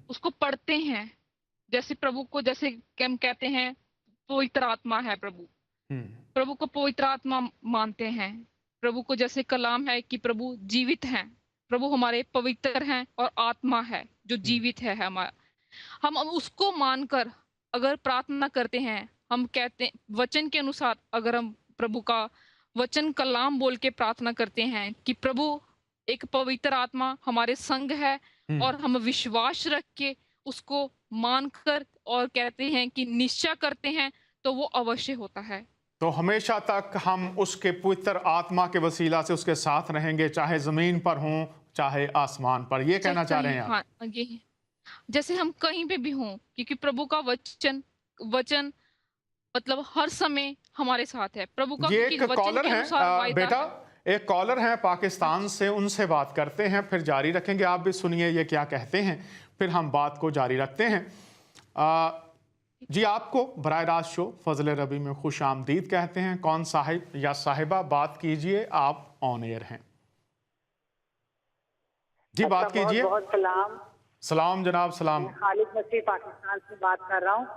उसको पढ़ते हैं, जैसे प्रभु को जैसे हम कहते हैं पवित्र आत्मा है प्रभु, प्रभु को पवित्र आत्मा मानते हैं। प्रभु को जैसे कलाम है कि प्रभु जीवित हैं, प्रभु हमारे पवित्र हैं और आत्मा है जो जीवित है हमारा। हम उसको मानकर अगर प्रार्थना करते हैं, हम कहते वचन के अनुसार अगर हम प्रभु का वचन कलाम बोल के प्रार्थना करते हैं कि प्रभु एक पवित्र आत्मा हमारे संग है, और हम विश्वास रख के उसको मानकर और कहते हैं कि निश्चय करते हैं, तो वो अवश्य होता है। तो हमेशा तक हम उसके पवित्र आत्मा के वसीला से उसके साथ रहेंगे, चाहे जमीन पर हों चाहे आसमान पर, ये कहना चाह रहे हैं आप? हाँ, ये जैसे हम कहीं पे भी हों, क्योंकि प्रभु का वचन मतलब हर समय हमारे साथ है। प्रभु का ये क्योंकि एक वचन कॉलर के है अनुसार वायदा बेटा, है। एक कॉलर है पाकिस्तान से, उनसे बात करते हैं, फिर जारी रखेंगे। आप भी सुनिए ये क्या कहते हैं, फिर हम बात को जारी रखते हैं। जी, आपको बराह रास्त शो फजल रबी में खुश आमदीद कहते हैं। कौन साहिब या साहिबा, बात कीजिए, आप ऑन एयर हैं। जी, बात कीजिए। बहुत सलाम। सलाम जनाब, सलाम। खालिद मसीह पाकिस्तान से बात कर रहा हूँ।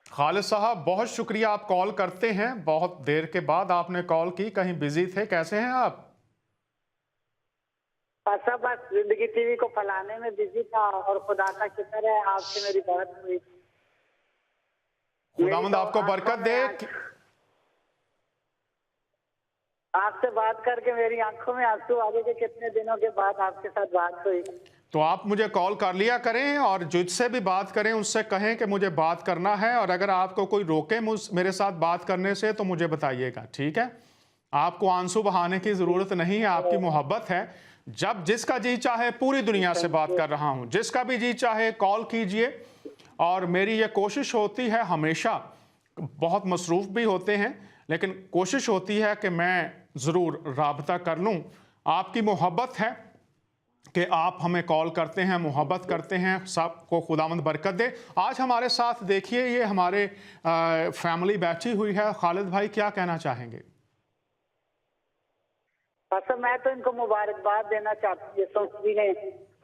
खालिद साहब, बहुत शुक्रिया, आप कॉल करते हैं, बहुत देर के बाद आपने कॉल की, कहीं बिजी थे, कैसे हैं आप? बस जिंदगी टीवी को फैलाने में बिजी था, और खुदा का शुक्र है आपसे मेरी बात हुई। खुदावंद आपको बरकत दे। आपसे बात करके मेरी आंखों में आंसू आ गए कि कितने दिनों के बाद आपके साथ बात हुई। तो आप मुझे कॉल कर लिया करें और जिससे भी बात करें उससे कहें कि मुझे बात करना है, और अगर आपको कोई रोके मेरे साथ बात करने से तो मुझे बताइएगा, ठीक है? आपको आंसू बहाने की ज़रूरत नहीं है, आपकी मोहब्बत है। जब जिसका जी चाहे, पूरी दुनिया से बात कर रहा हूं, जिसका भी जी चाहे कॉल कीजिए। और मेरी ये कोशिश होती है हमेशा, बहुत मसरूफ़ भी होते हैं लेकिन कोशिश होती है कि मैं ज़रूर राबता कर लूँ। आपकी मोहब्बत है कि आप हमें कॉल करते हैं, मोहब्बत करते हैं, सबको खुदावंद बरकत दे। आज हमारे साथ देखिए ये हमारे फैमिली बैठी हुई है। खालिद भाई क्या कहना चाहेंगे? अच्छा, मैं तो इनको मुबारकबाद देना चाहती हूँ।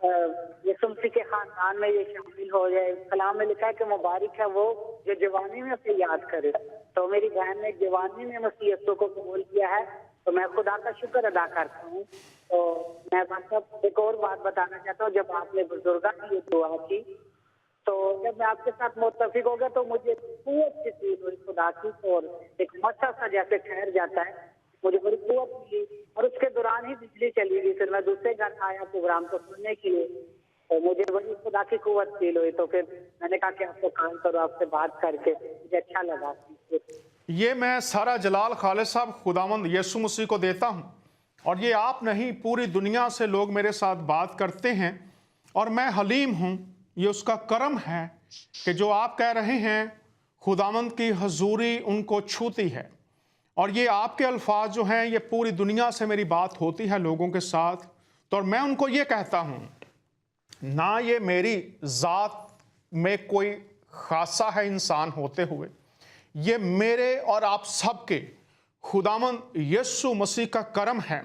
यीशु मसीह के खानदान में ये शामिल हो जाए। कलाम में लिखा है कि मुबारक है वो जो जवानी में उसे याद करे। तो मेरी बहन ने जवानी में मसीह यीशु को कबूल किया है, तो मैं खुदा का शुक्र अदा करता हूँ। तो मैं मतलब एक और बात बताना चाहता हूँ, जब आपने बुजुर्गा की ये दुआ की, तो जब मैं आपके साथ मुत्तफिक हो गया तो मुझे कुव्वत सी फील हुई खुदा की, और एक मच्छर सा जैसे ठहर जाता है, मुझे बड़ी कुव्वत मिली। और उसके दौरान ही बिजली चली गई। फिर मैं दूसरे घर आया प्रोग्राम को सुनने के लिए, तो मुझे बड़ी खुदा की कुव्वत फील हुई। तो फिर मैंने कहा कि आपको कॉल करो, आपसे बात करके मुझे अच्छा लगा। ये मैं सारा जलाल खालिद साहब खुदावंद यीशु मसीह को देता हूँ, और ये आप नहीं, पूरी दुनिया से लोग मेरे साथ बात करते हैं और मैं हलीम हूँ। ये उसका करम है कि जो आप कह रहे हैं खुदावंद की हजूरी उनको छूती है, और ये आपके अल्फाज जो हैं ये पूरी दुनिया से मेरी बात होती है लोगों के साथ। तो और मैं उनको ये कहता हूँ, ना ये मेरी ज़ात में कोई खासा है इंसान होते हुए, ये मेरे और आप सबके खुदावंद यीशु मसीह का करम है।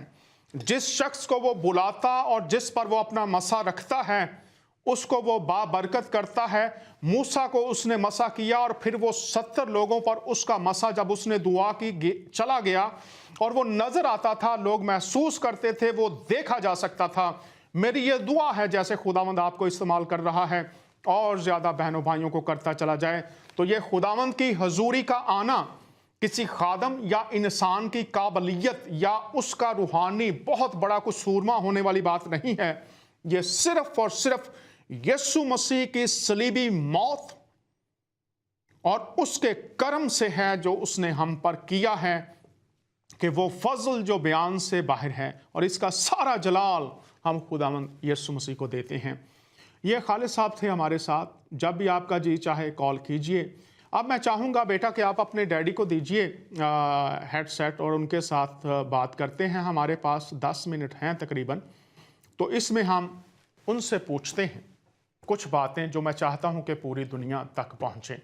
जिस शख्स को वो बुलाता और जिस पर वो अपना मसा रखता है उसको वो बाबरकत करता है। मूसा को उसने मसा किया और फिर वो 70 लोगों पर उसका मसा जब उसने दुआ की चला गया और वो नजर आता था, लोग महसूस करते थे, वो देखा जा सकता था। मेरी ये दुआ है जैसे खुदावंद आपको इस्तेमाल कर रहा है और ज़्यादा बहनों भाइयों को करता चला जाए, तो ये खुदावंद की हजूरी का आना किसी खादम या इंसान की काबलियत या उसका रूहानी बहुत बड़ा कुछ सूरमा होने वाली बात नहीं है। ये सिर्फ और सिर्फ यीशु मसीह की सलीबी मौत और उसके कर्म से है जो उसने हम पर किया है, कि वो फजल जो बयान से बाहर है, और इसका सारा जलाल हम खुदावंद यीशु मसीह को देते हैं। ये खालिद साहब थे हमारे साथ। जब भी आपका जी चाहे कॉल कीजिए। अब मैं चाहूँगा बेटा कि आप अपने डैडी को दीजिए हेडसेट और उनके साथ बात करते हैं। हमारे पास 10 मिनट हैं तकरीबन, तो इसमें हम उनसे पूछते हैं कुछ बातें जो मैं चाहता हूं कि पूरी दुनिया तक पहुंचें।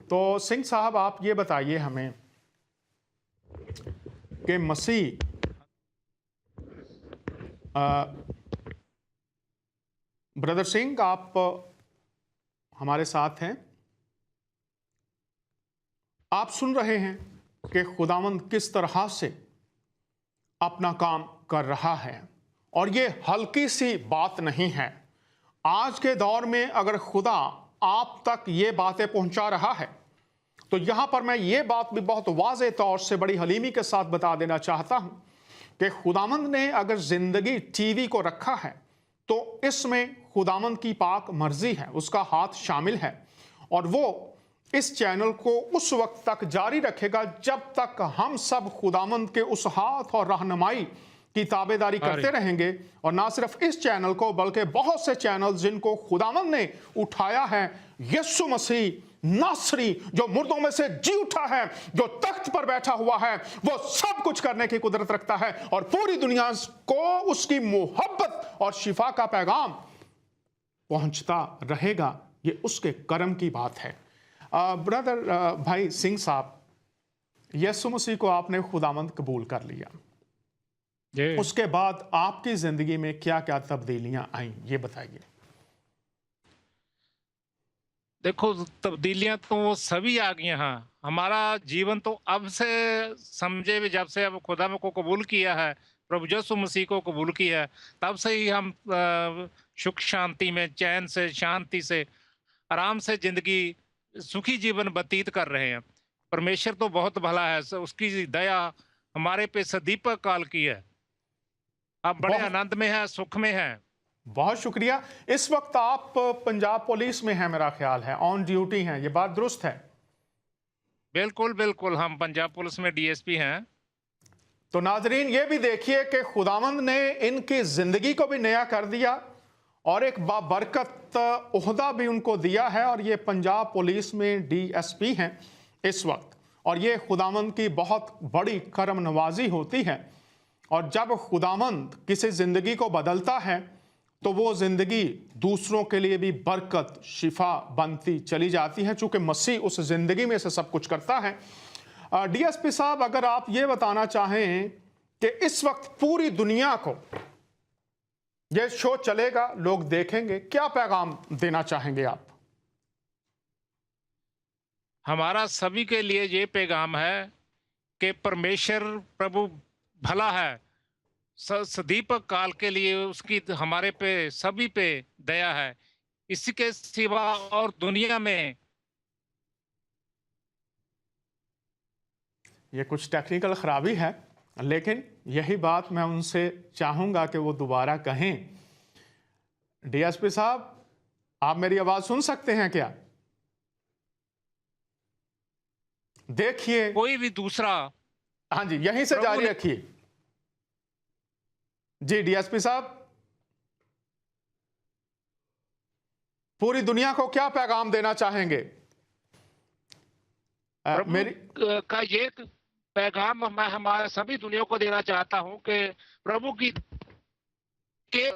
तो सिंह साहब आप ये बताइए हमें कि मसीह ब्रदर सिंह आप हमारे साथ हैं, आप सुन रहे हैं कि खुदावंद किस तरह से अपना काम कर रहा है, और ये हल्की सी बात नहीं है। आज के दौर में अगर खुदा आप तक ये बातें पहुंचा रहा है, तो यहां पर मैं ये बात भी बहुत वाज़ेह तौर से बड़ी हलीमी के साथ बता देना चाहता हूं कि खुदावंद ने अगर जिंदगी टीवी को रखा है तो इसमें खुदावंद की पाक मर्जी है, उसका हाथ शामिल है, और वो इस चैनल को उस वक्त तक जारी रखेगा जब तक हम सब खुदावंद के उस हाथ और रहनुमाई की ताबेदारी करते रहेंगे। और ना सिर्फ इस चैनल को बल्कि बहुत से चैनल जिनको खुदावंद ने उठाया है, यीशु मसीह नासरी जो मुर्दों में से जी उठा है, जो तख्त पर बैठा हुआ है, वो सब कुछ करने की कुदरत रखता है और पूरी दुनिया को उसकी मोहब्बत और शिफा का पैगाम पहुंचता रहेगा। ये उसके कर्म की बात है। ब्रदर भाई सिंह साहब, यीशु मसीह को आपने खुदावंद कबूल कर लिया, उसके बाद आपकी जिंदगी में क्या क्या तब्दीलियां आई, ये बताइए। देखो, तब्दीलियां तो सभी आ गई हैं। हमारा जीवन तो अब से समझे भी, जब से अब खुदा को कबूल किया है, प्रभु यीशु मसीह को कबूल किया है, तब से ही हम सुख शांति में, चैन से, शांति से, आराम से जिंदगी, सुखी जीवन व्यतीत कर रहे हैं। परमेश्वर तो बहुत भला है, उसकी दया हमारे पे सदीपक काल की है। आप बड़े बहुत आनंद में हैं, सुख में हैं। बहुत शुक्रिया। इस वक्त आप पंजाब पुलिस में हैं, मेरा ख्याल है, ऑन ड्यूटी हैं, ये बात दुरुस्त है? बिल्कुल बिल्कुल, हम पंजाब पुलिस में डीएसपी हैं। तो नाजरीन, ये भी देखिए कि खुदावंद ने इनकी जिंदगी को भी नया कर दिया और एक बाबरकत ओहदा भी उनको दिया है, और ये पंजाब पुलिस में डीएसपी हैं इस वक्त। और ये खुदावंद की बहुत बड़ी करम नवाजी होती है। और जब खुदावंद किसी जिंदगी को बदलता है तो वो जिंदगी दूसरों के लिए भी बरकत, शिफा बनती चली जाती है, चूंकि मसीह उस जिंदगी में से सब कुछ करता है। डीएसपी साहब, अगर आप ये बताना चाहें कि इस वक्त पूरी दुनिया को ये शो चलेगा, लोग देखेंगे, क्या पैगाम देना चाहेंगे आप? हमारा सभी के लिए ये पैगाम है कि परमेश्वर प्रभु भला है। सदीपक काल के लिए उसकी हमारे पे सभी पे दया है। इसी के सिवा और दुनिया में ये कुछ टेक्निकल खराबी है, लेकिन यही बात मैं उनसे चाहूंगा कि वो दोबारा कहें। डीएसपी साहब, आप मेरी आवाज सुन सकते हैं क्या? देखिए, कोई भी दूसरा हाँ जी, यहीं से जारी रखिए। जी डीएसपी साहब, पूरी दुनिया को क्या पैगाम देना चाहेंगे? मेरी का ये पैगाम मैं हमारे सभी दुनिया को देना चाहता हूं कि प्रभु की के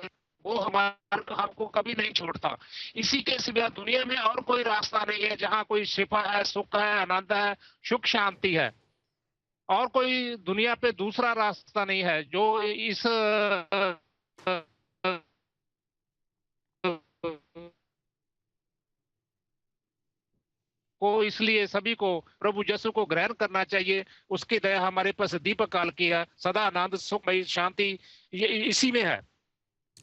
वो हमको कभी नहीं छोड़ता। इसी के सिवा दुनिया में और कोई रास्ता नहीं है जहां कोई शिफा है, सुख है, आनंद है, सुख शांति है। और कोई दुनिया पे दूसरा रास्ता नहीं है जो इस को, इसलिए सभी को प्रभु यीशु को ग्रहण करना चाहिए। उसकी दया हमारे पास दीपक काल की है, सदा आनंद, सुखमय, शांति ये इसी में है।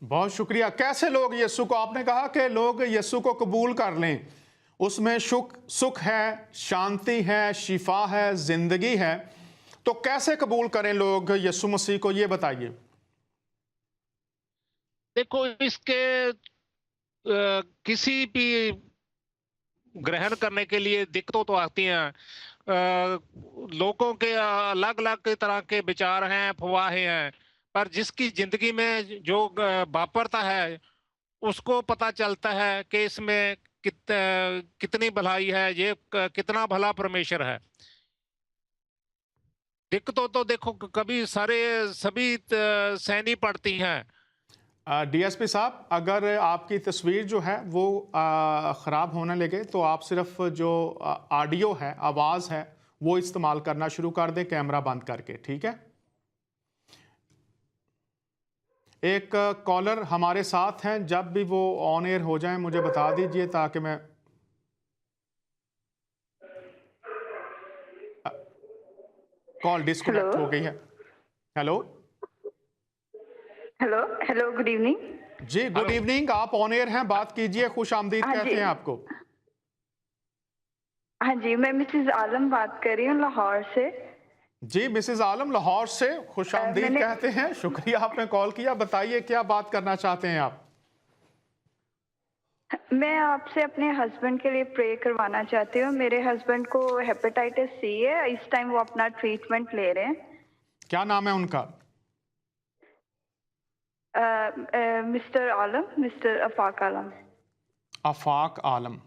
बहुत शुक्रिया। कैसे लोग यीशु को, आपने कहा कि लोग यीशु को कबूल कर लें, उसमें सुख है, शांति है, शिफा है, जिंदगी है, तो कैसे कबूल करें लोग यीशु मसीह को, ये बताइए। देखो, इसके किसी भी ग्रहण करने के लिए दिक्कतें तो आती हैं। लोगों के अलग अलग तरह के विचार हैं, अफवाहें हैं, पर जिसकी जिंदगी में जो वापरता है उसको पता चलता है कि इसमें कितनी भलाई है, ये कितना भला परमेश्वर है। दिक्कतों तो देखो कभी सभी सहनी पड़ती हैं। डीएसपी साहब, अगर आपकी तस्वीर जो है वो ख़राब होने लगे तो आप सिर्फ जो ऑडियो है, आवाज़ है, वो इस्तेमाल करना शुरू कर दें, कैमरा बंद करके, ठीक है? एक कॉलर हमारे साथ हैं, जब भी वो ऑन एयर हो जाएं मुझे बता दीजिए ताकि मैं कॉल डिस्कनेक्ट हो गई है। Hello hello hello, good evening. जी, गुड इवनिंग। आप ऑन एयर हैं, बात कीजिए। खुश आमदीद कहते हैं आपको। हाँ जी, मैं मिसेस आलम बात कर रही हूँ लाहौर से। जी मिसेस आलम, लाहौर से खुश आमदीद कहते हैं। शुक्रिया आपने कॉल किया। बताइए क्या बात करना चाहते हैं आप? मैं आपसे अपने हस्बैंड के लिए प्रे करवाना चाहती हूँ। मेरे हस्बैंड को हेपेटाइटिस सी है, इस टाइम वो अपना ट्रीटमेंट ले रहे हैं। क्या नाम है उनका? मिस्टर आलम, मिस्टर अफाक आलम। अफाक आलम,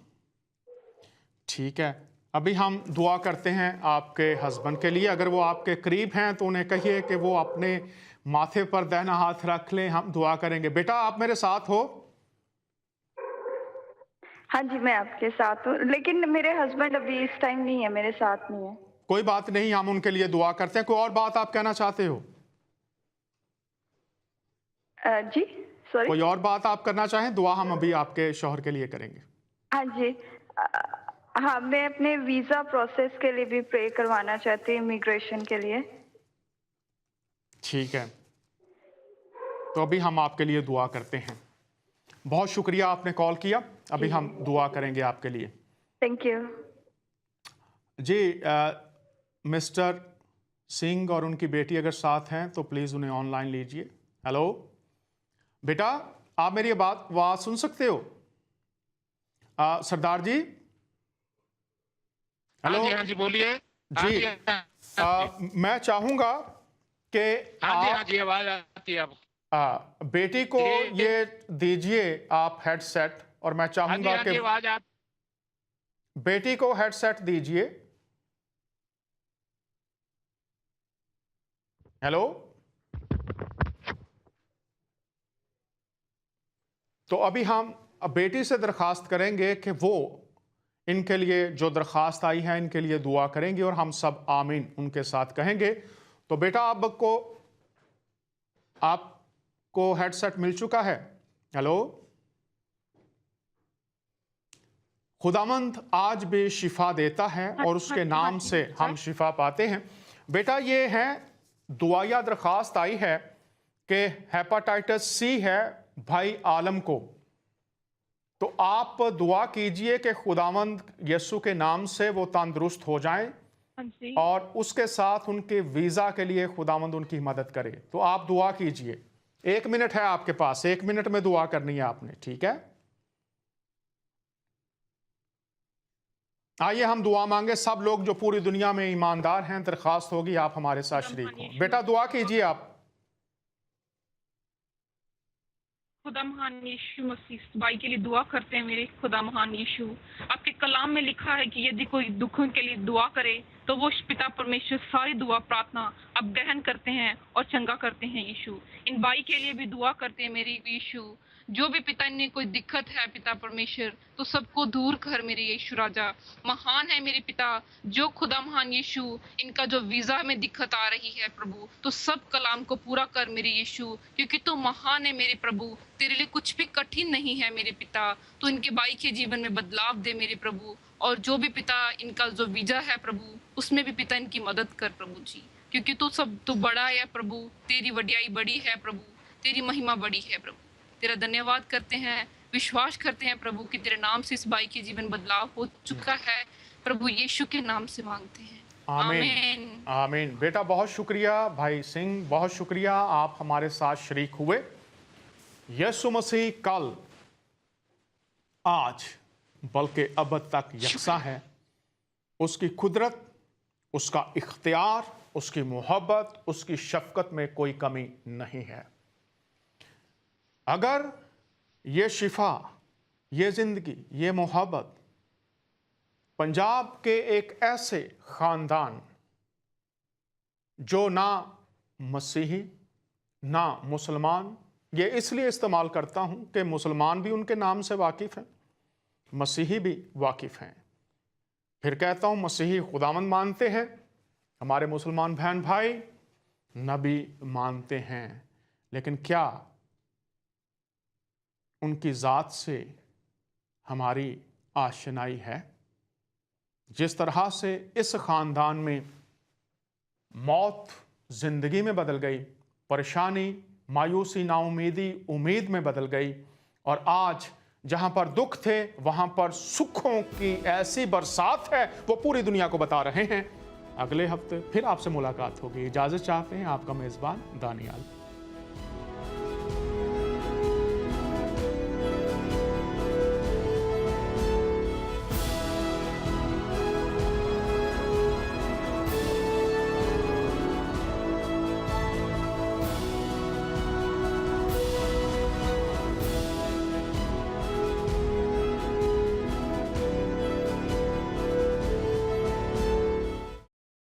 ठीक है। अभी हम दुआ करते हैं आपके हस्बैंड के लिए। अगर वो आपके करीब हैं तो उन्हें कहिए कि वो अपने माथे पर दाहिना हाथ रख लें, हम दुआ करेंगे। बेटा, आप मेरे साथ हो? हाँ जी, मैं आपके साथ हूँ, लेकिन मेरे हस्बैंड अभी इस टाइम नहीं है, मेरे साथ नहीं है। कोई बात नहीं, हम उनके लिए दुआ करते हैं। कोई और बात आप कहना चाहते हो? जी सॉरी, कोई और बात आप करना चाहें? दुआ हम अभी आपके शौहर के लिए करेंगे। हाँ जी। हाँ, मैं अपने वीजा प्रोसेस के लिए भी प्रे करवाना चाहती हूँ, इमिग्रेशन के लिए। ठीक है, तो अभी हम आपके लिए दुआ करते हैं। बहुत शुक्रिया आपने कॉल किया। अभी हम दुआ करेंगे आपके लिए। थैंक यू जी मिस्टर सिंह और उनकी बेटी अगर साथ हैं तो प्लीज़ उन्हें ऑनलाइन लीजिए। हेलो बेटा, आप मेरी आवाज़ सुन सकते हो? सरदार जी, हेलो। हाँ जी बोलिए। जी, मैं चाहूंगा कि हाँ जी आवाज आती है अब। बेटी को ये दीजिए आप हेडसेट, और मैं चाहूंगा कि आवाज बेटी को हेडसेट दीजिए। हेलो, तो अभी हम बेटी से दरखास्त करेंगे कि वो इनके लिए जो दरखास्त आई है इनके लिए दुआ करेंगे, और हम सब आमीन उनके साथ कहेंगे। तो बेटा आपको हेडसेट मिल चुका है। हेलो, खुदावंद आज भी शिफा देता है और उसके नाम से हम शिफा पाते हैं। बेटा, ये है दुआया दरखास्त आई है कि हेपेटाइटिस सी है भाई आलम को, तो आप दुआ कीजिए कि खुदावंद यीशु के नाम से वो तंदुरुस्त हो जाएं, और उसके साथ उनके वीज़ा के लिए खुदावंद उनकी मदद करे। तो आप दुआ कीजिए। 1 मिनट है आपके पास, 1 मिनट में दुआ करनी है आपने, ठीक है? आइए हम दुआ मांगे, सब लोग जो पूरी दुनिया में ईमानदार हैं, दरखास्त होगी आप हमारे साथ शरीक हो। बेटा दुआ कीजिए आप। खुदा महान यीशु मसीह, इस भाई के लिए दुआ करते हैं। मेरे खुदा महान यीशु, आपके कलाम में लिखा है कि यदि कोई दुखों के लिए दुआ करे तो वो पिता परमेश्वर सारी दुआ प्रार्थना अब ग्रहण करते हैं और चंगा करते हैं। यीशु, इन भाई के लिए भी दुआ करते हैं मेरे यीशु, जो भी पिता ने कोई दिक्कत है पिता परमेश्वर, तो सबको दूर कर मेरे यीशु राजा। महान है मेरे पिता, जो खुदा महान यीशु, इनका जो वीजा में दिक्कत आ रही है प्रभु, तो सब कलाम को पूरा कर मेरे यीशु, क्योंकि तू महान है मेरे प्रभु, तेरे लिए कुछ भी कठिन नहीं है मेरे पिता। तो इनके भाई के जीवन में बदलाव दे मेरे प्रभु, और जो भी पिता इनका जो वीजा है प्रभु, उसमें भी पिता इनकी मदद कर प्रभु जी, क्योंकि तू बड़ा है प्रभु, तेरी वड्याई बड़ी है प्रभु, तेरी महिमा बड़ी है प्रभु। तेरा धन्यवाद करते हैं, विश्वास करते हैं प्रभु कि तेरे नाम से इस भाई के जीवन बदलाव हो चुका है प्रभु, यीशु के नाम से मांगते हैं, आमीन आमीन। बेटा बहुत शुक्रिया, भाई सिंह बहुत शुक्रिया, आप हमारे साथ शरीक हुए। यीशु मसीह कल आज बल्कि अब तक यकसा है। उसकी कुदरत, उसका इख्तियार, उसकी मोहब्बत, उसकी शफकत में कोई कमी नहीं है। अगर ये शिफा, ये जिंदगी, ये मोहब्बत पंजाब के एक ऐसे खानदान जो ना मसीही ना मुसलमान, ये इसलिए इस्तेमाल करता हूं कि मुसलमान भी उनके नाम से वाकिफ़ हैं, मसीही भी वाकिफ़ हैं। फिर कहता हूं मसीही खुदावंद मानते हैं, हमारे मुसलमान बहन भाई नबी मानते हैं, लेकिन क्या उनकी ज़ात से हमारी आशनाई है? जिस तरह से इस ख़ानदान में मौत ज़िंदगी में बदल गई, परेशानी, मायूसी, नाउमीदी उम्मीद में बदल गई, और आज जहाँ पर दुख थे वहाँ पर सुखों की ऐसी बरसात है, वो पूरी दुनिया को बता रहे हैं। अगले हफ्ते फिर आपसे मुलाकात होगी। इजाज़त चाहते हैं आपका मेज़बान दानियाल।